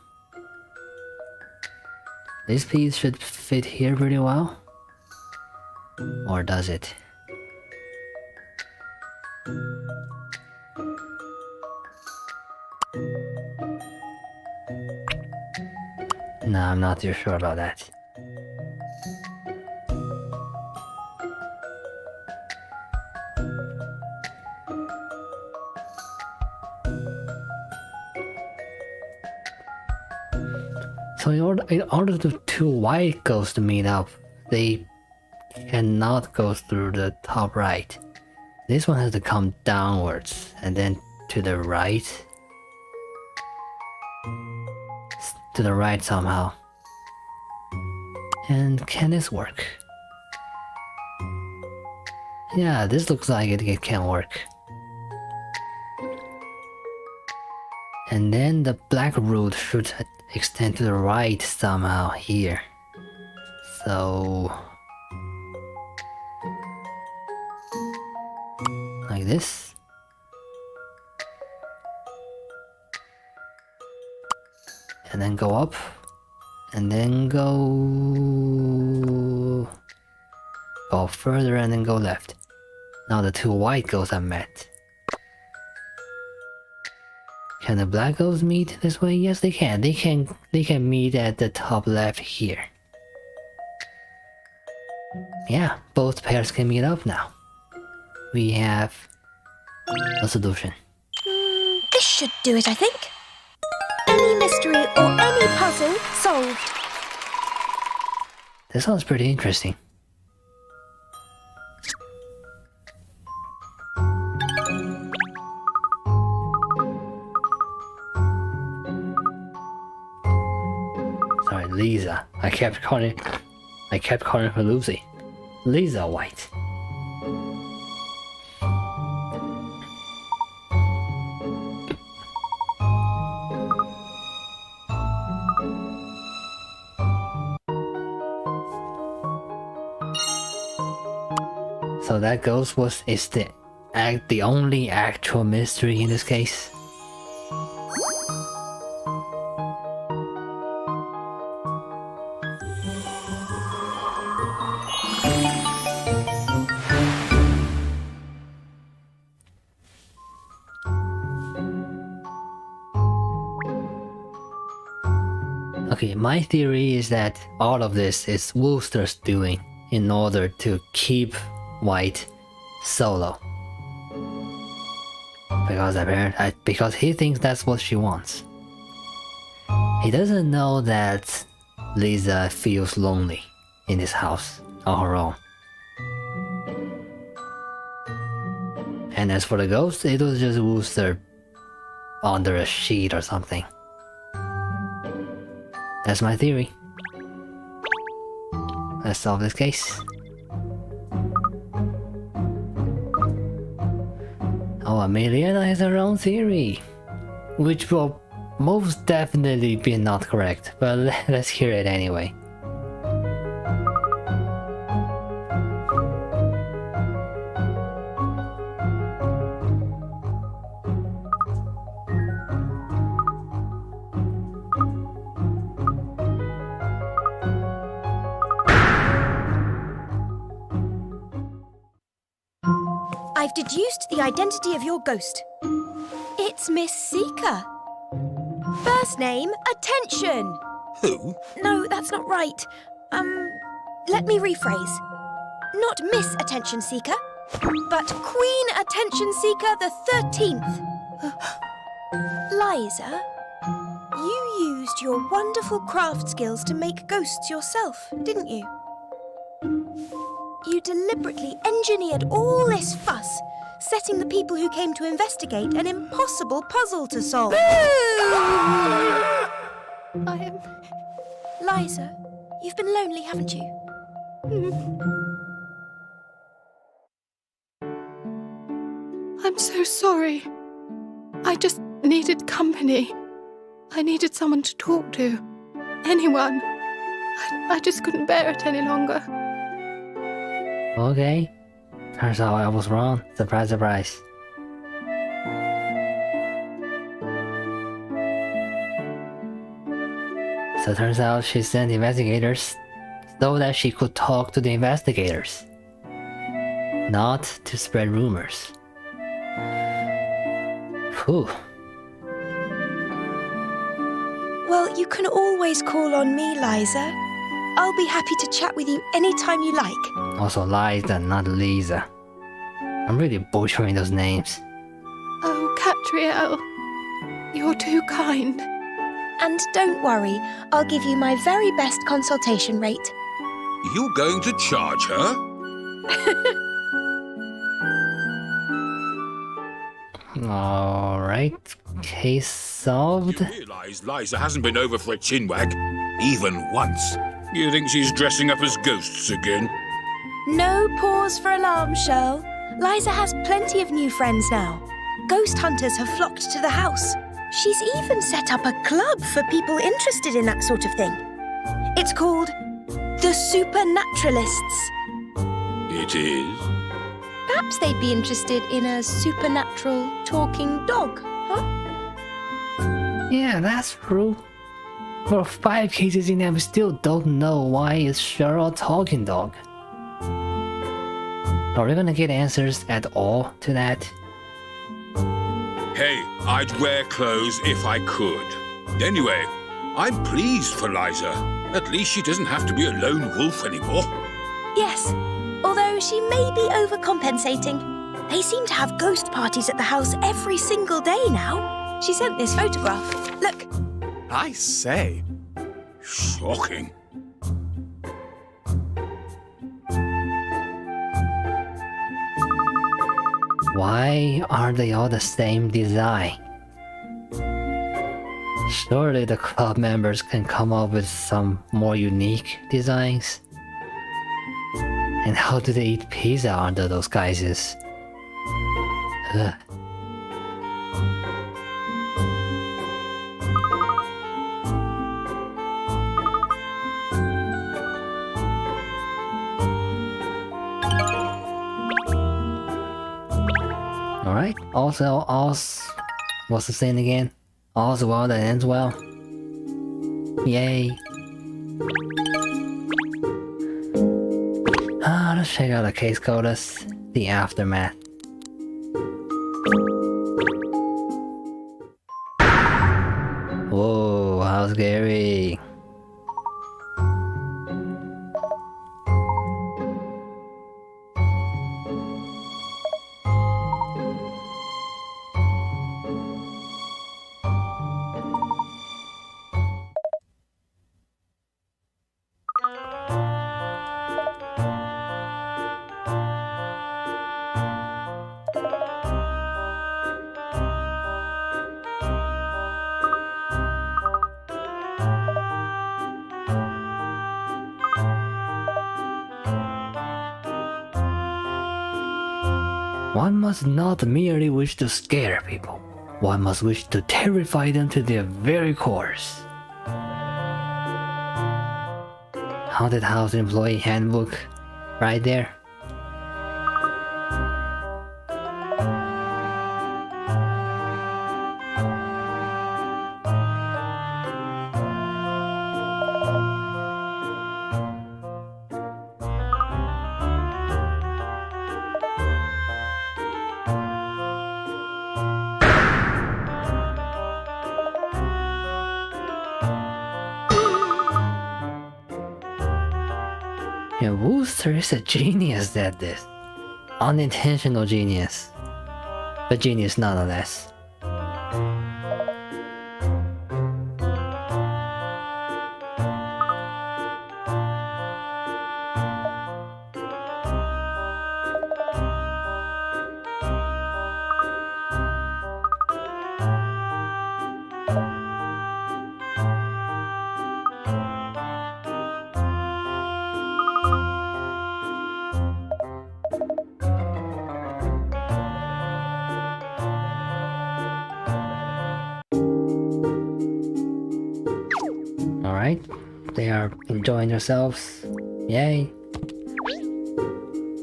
This piece should fit here pretty well. Or does it? No, I'm not too sure about that. So in order to two white ghosts to meet up, they cannot go through the top right. This one has to come downwards and then to the right. To the right somehow. And can this work? Yeah, this looks like it can work. And then the black root should extend to the right somehow here. So... like this. And then go up. And then go further and then go left. Now the two white ghosts have met. Can the black ghosts meet this way? Yes, they can. They can meet at the top left here. Yeah, both pairs can meet up now. We have a solution.
This should do it, I think. Any mystery or any puzzle solved.
This sounds pretty interesting. Sorry, Lisa. I kept calling her Lucy. Lisa White. So that ghost is the only actual mystery in this case. Okay, my theory is that all of this is Wooster's doing in order to keep White solo. Because he thinks that's what she wants. He doesn't know that Lisa feels lonely in this house on her own. And as for the ghost, it was just Wooster under a sheet or something. That's my theory. Let's solve this case. Oh, Ameliana has her own theory, which will most definitely be not correct, but let's hear it anyway.
I've deduced the identity of your ghost. It's Miss Seeker. First name, Attention.
Who?
No, that's not right. Let me rephrase. Not Miss Attention Seeker, but Queen Attention Seeker the 13th. Liza, you used your wonderful craft skills to make ghosts yourself, didn't you? You deliberately engineered all this fuss, setting the people who came to investigate an impossible puzzle to solve. I am... Liza, you've been lonely, haven't you?
I'm so sorry. I just needed company. I needed someone to talk to. Anyone. I just couldn't bear it any longer.
Okay. Turns out I was wrong. Surprise, surprise. So it turns out she sent investigators so that she could talk to the investigators, not to spread rumors. Whew.
Well, you can always call on me, Liza. I'll be happy to chat with you anytime you like.
Also Liza, not Lisa. I'm really butchering those names.
Oh, Catriel. You're too kind.
And don't worry, I'll give you my very best consultation rate.
You going to charge her?
Alright, case solved.
You realise Liza hasn't been over for a chinwag, even once. You think she's dressing up as ghosts again?
No pause for alarm, Shirl. Liza has plenty of new friends now. Ghost hunters have flocked to the house. She's even set up a club for people interested in that sort of thing. It's called the Supernaturalists.
It is?
Perhaps they'd be interested in a supernatural talking dog, huh?
Yeah, that's true. For 5 cases in, we still don't know why is Cheryl a talking dog. Are we gonna get answers at all to that?
Hey, I'd wear clothes if I could. Anyway, I'm pleased for Liza. At least she doesn't have to be a lone wolf anymore.
Yes, although she may be overcompensating. They seem to have ghost parties at the house every single day now. She sent this photograph. Look.
I say.
Shocking.
Why aren't they all the same design? Surely the club members can come up with some more unique designs. And how do they eat pizza under those guises? Ugh. Alright, also, all's... what's the saying again? All's well that ends well. Yay. Let's check out the case CODIS, the aftermath. Whoa, how scary. One must not merely wish to scare people. One must wish to terrify them to their very cores. Haunted House Employee Handbook, right there. Yeah, Wooster is a genius at this. Unintentional genius. But genius nonetheless. Alright, they are enjoying themselves. Yay.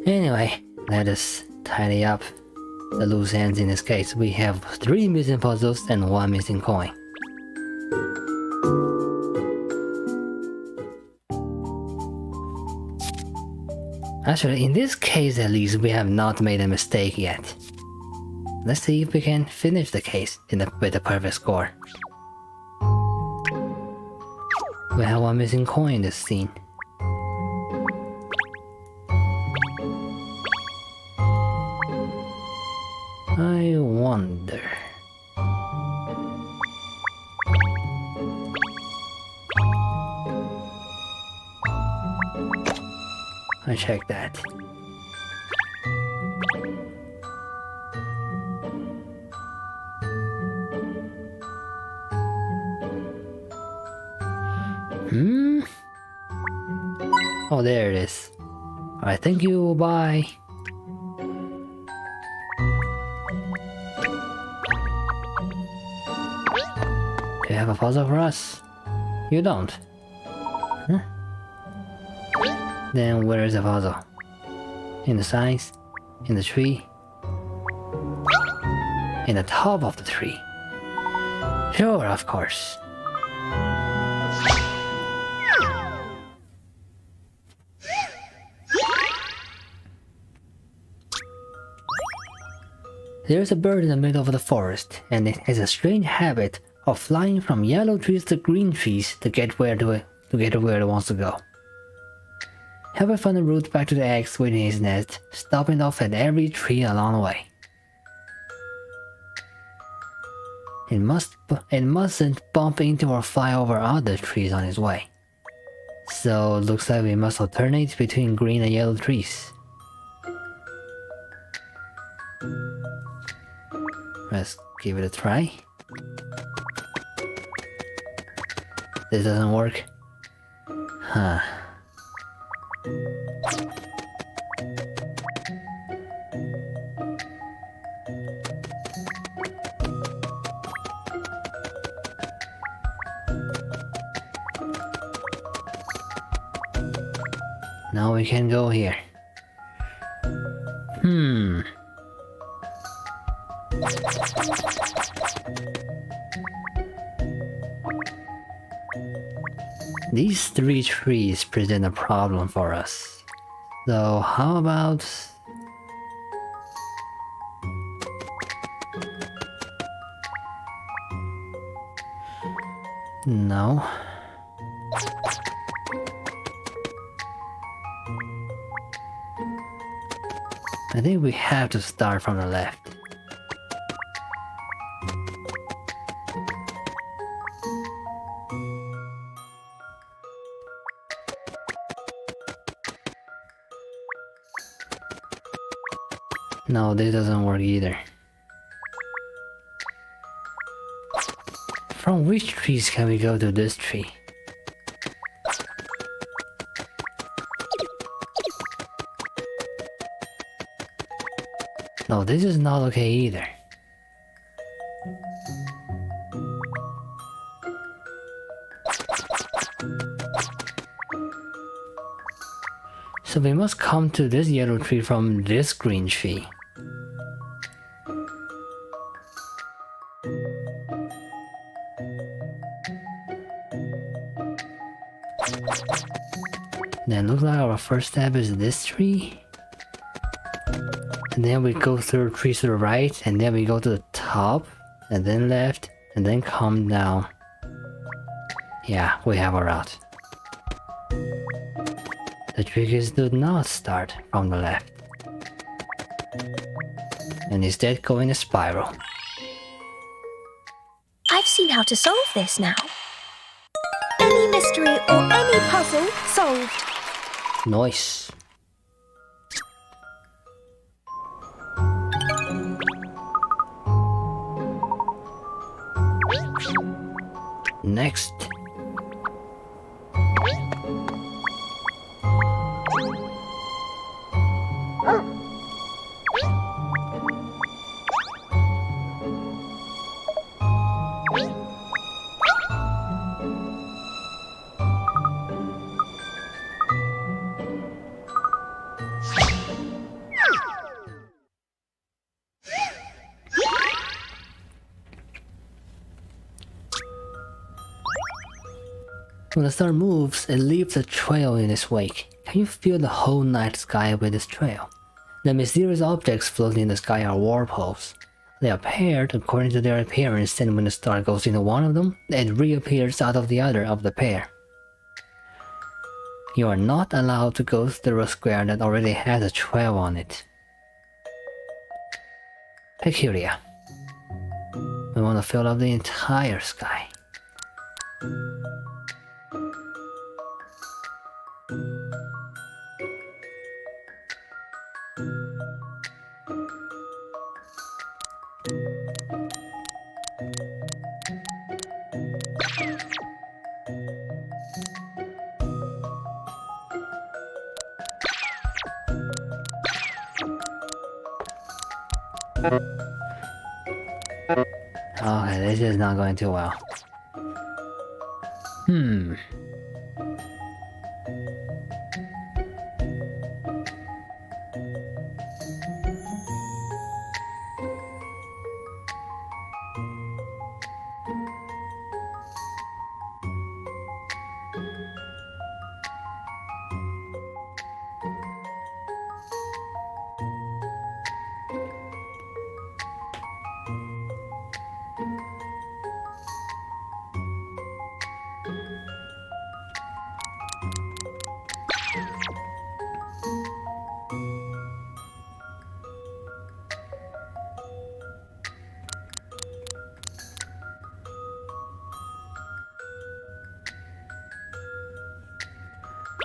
Anyway, let us tidy up the loose ends in this case. We have 3 missing puzzles and 1 missing coin. Actually, in this case at least, we have not made a mistake yet. Let's see if we can finish the case with a perfect score. We have 1 missing coin in this scene. I wonder... I check that. Oh, there it is. Alright, thank you, bye. Do you have a puzzle for us? You don't. Huh? Then where is the puzzle? In the signs? In the tree? In the top of the tree? Sure, of course. There's a bird in the middle of the forest, and it has a strange habit of flying from yellow trees to green trees to get where it wants to go. Have I found a route back to the eggs within his nest, stopping off at every tree along the way. It mustn't bump into or fly over other trees on his way. So looks like we must alternate between green and yellow trees. Let's give it a try. This doesn't work. Huh. Now we can go here. These 3 trees present a problem for us. So how about... No. I think we have to start from the left. No, this doesn't work either. From which trees can we go to this tree? No, this is not okay either. So we must come to this yellow tree from this green tree. Then looks like our first step is this tree. And then we go through trees to the right, and then we go to the top, and then left, and then come down. Yeah, we have a route. The trick is to not start from the left, and instead go in a spiral.
I've seen how to solve this now. Any mystery or any puzzle solved.
Nice. Next. When the star moves, it leaves a trail in its wake. Can you feel the whole night sky with this trail? The mysterious objects floating in the sky are warpholes. They are paired according to their appearance, and when the star goes into one of them, it reappears out of the other of the pair. You are not allowed to go through a square that already has a trail on it. Peculiar. We want to fill up the entire sky. Okay, this is not going too well.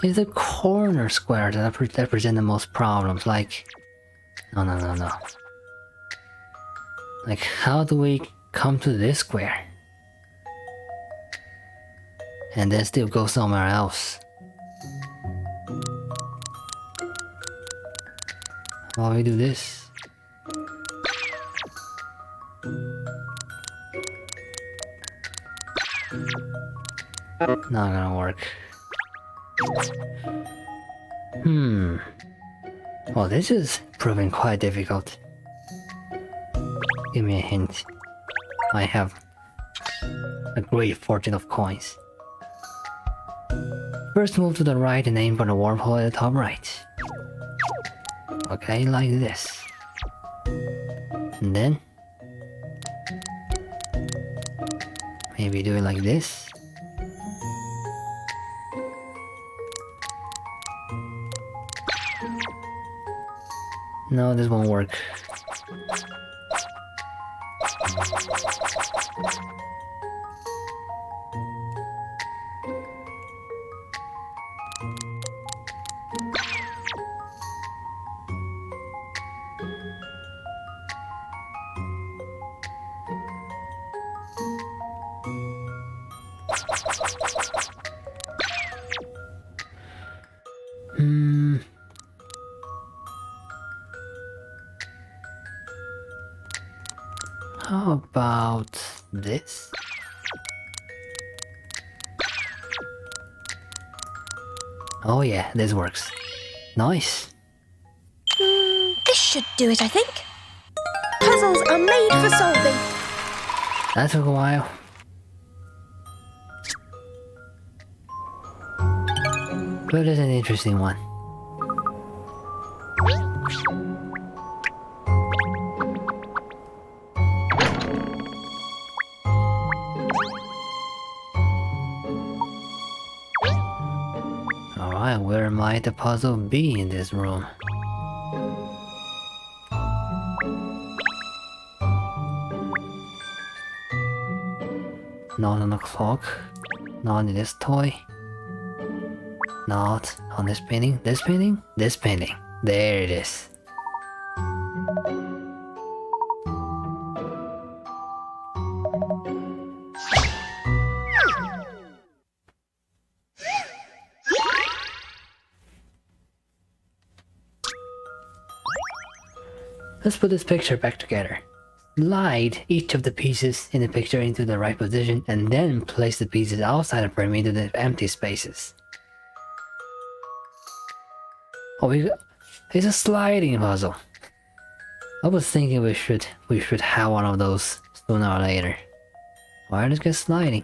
It's the corner square that present the most problems. Like, no. Like, how do we come to this square? And then still go somewhere else? While we do this. Not gonna work. Well, this is proving quite difficult. Give me a hint. I have a great fortune of coins. First move to the right and aim for the wormhole at the top right. Okay, like this. And then maybe do it like this. No, this won't work. How about this? Oh yeah, this works. Nice.
This should do it, I think. Puzzles are made for solving.
That took a while. But it's an interesting one. Alright, where might the puzzle be in this room? Not on the clock, not in this toy, not on this painting, this painting, this painting. There it is. Let's put this picture back together. Slide each of the pieces in the picture into the right position and then place the pieces outside the frame into the empty spaces. Oh, it's a sliding puzzle. I was thinking we should have one of those sooner or later. Why does it get sliding?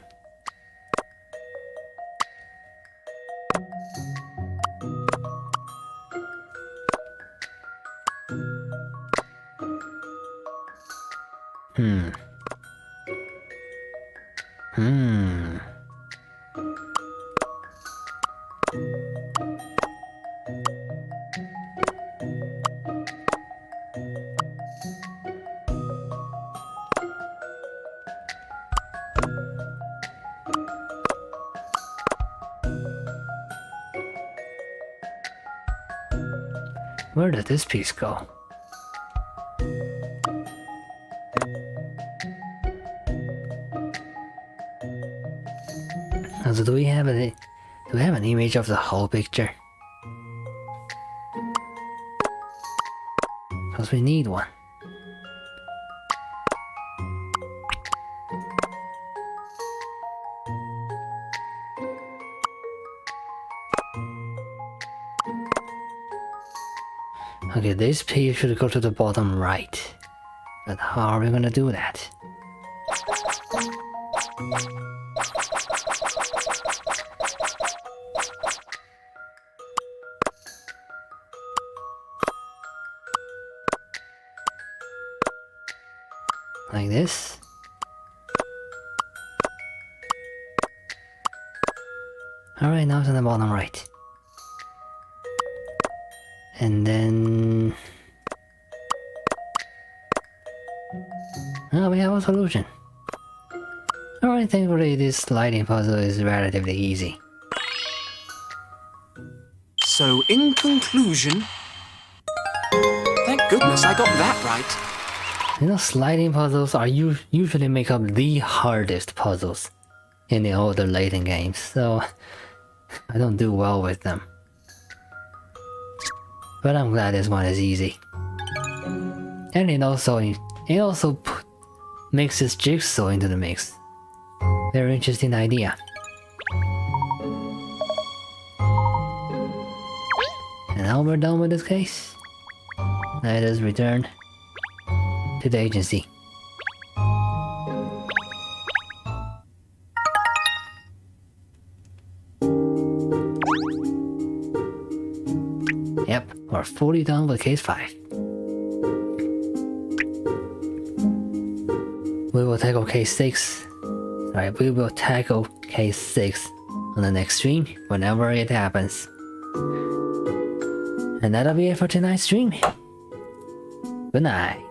Where did this piece go? So do we have an image of the whole picture? Because we need one. Okay, this piece should go to the bottom right. But how are we gonna do that? Like this. Alright, now it's on the bottom right. And then... oh, we have a solution. Alright, thankfully this sliding puzzle is relatively easy.
So, in conclusion... Thank goodness I got that right.
You know, sliding puzzles are usually make up the hardest puzzles in the older Layton games, so I don't do well with them. But I'm glad this one is easy. And it also mixes Jigsaw into the mix. Very interesting idea. And now we're done with this case. Let us return to the agency. Yep, we're fully done with case 5. We will tackle case 6. We will tackle case 6 on the next stream whenever it happens. And that'll be it for tonight's stream. Good night.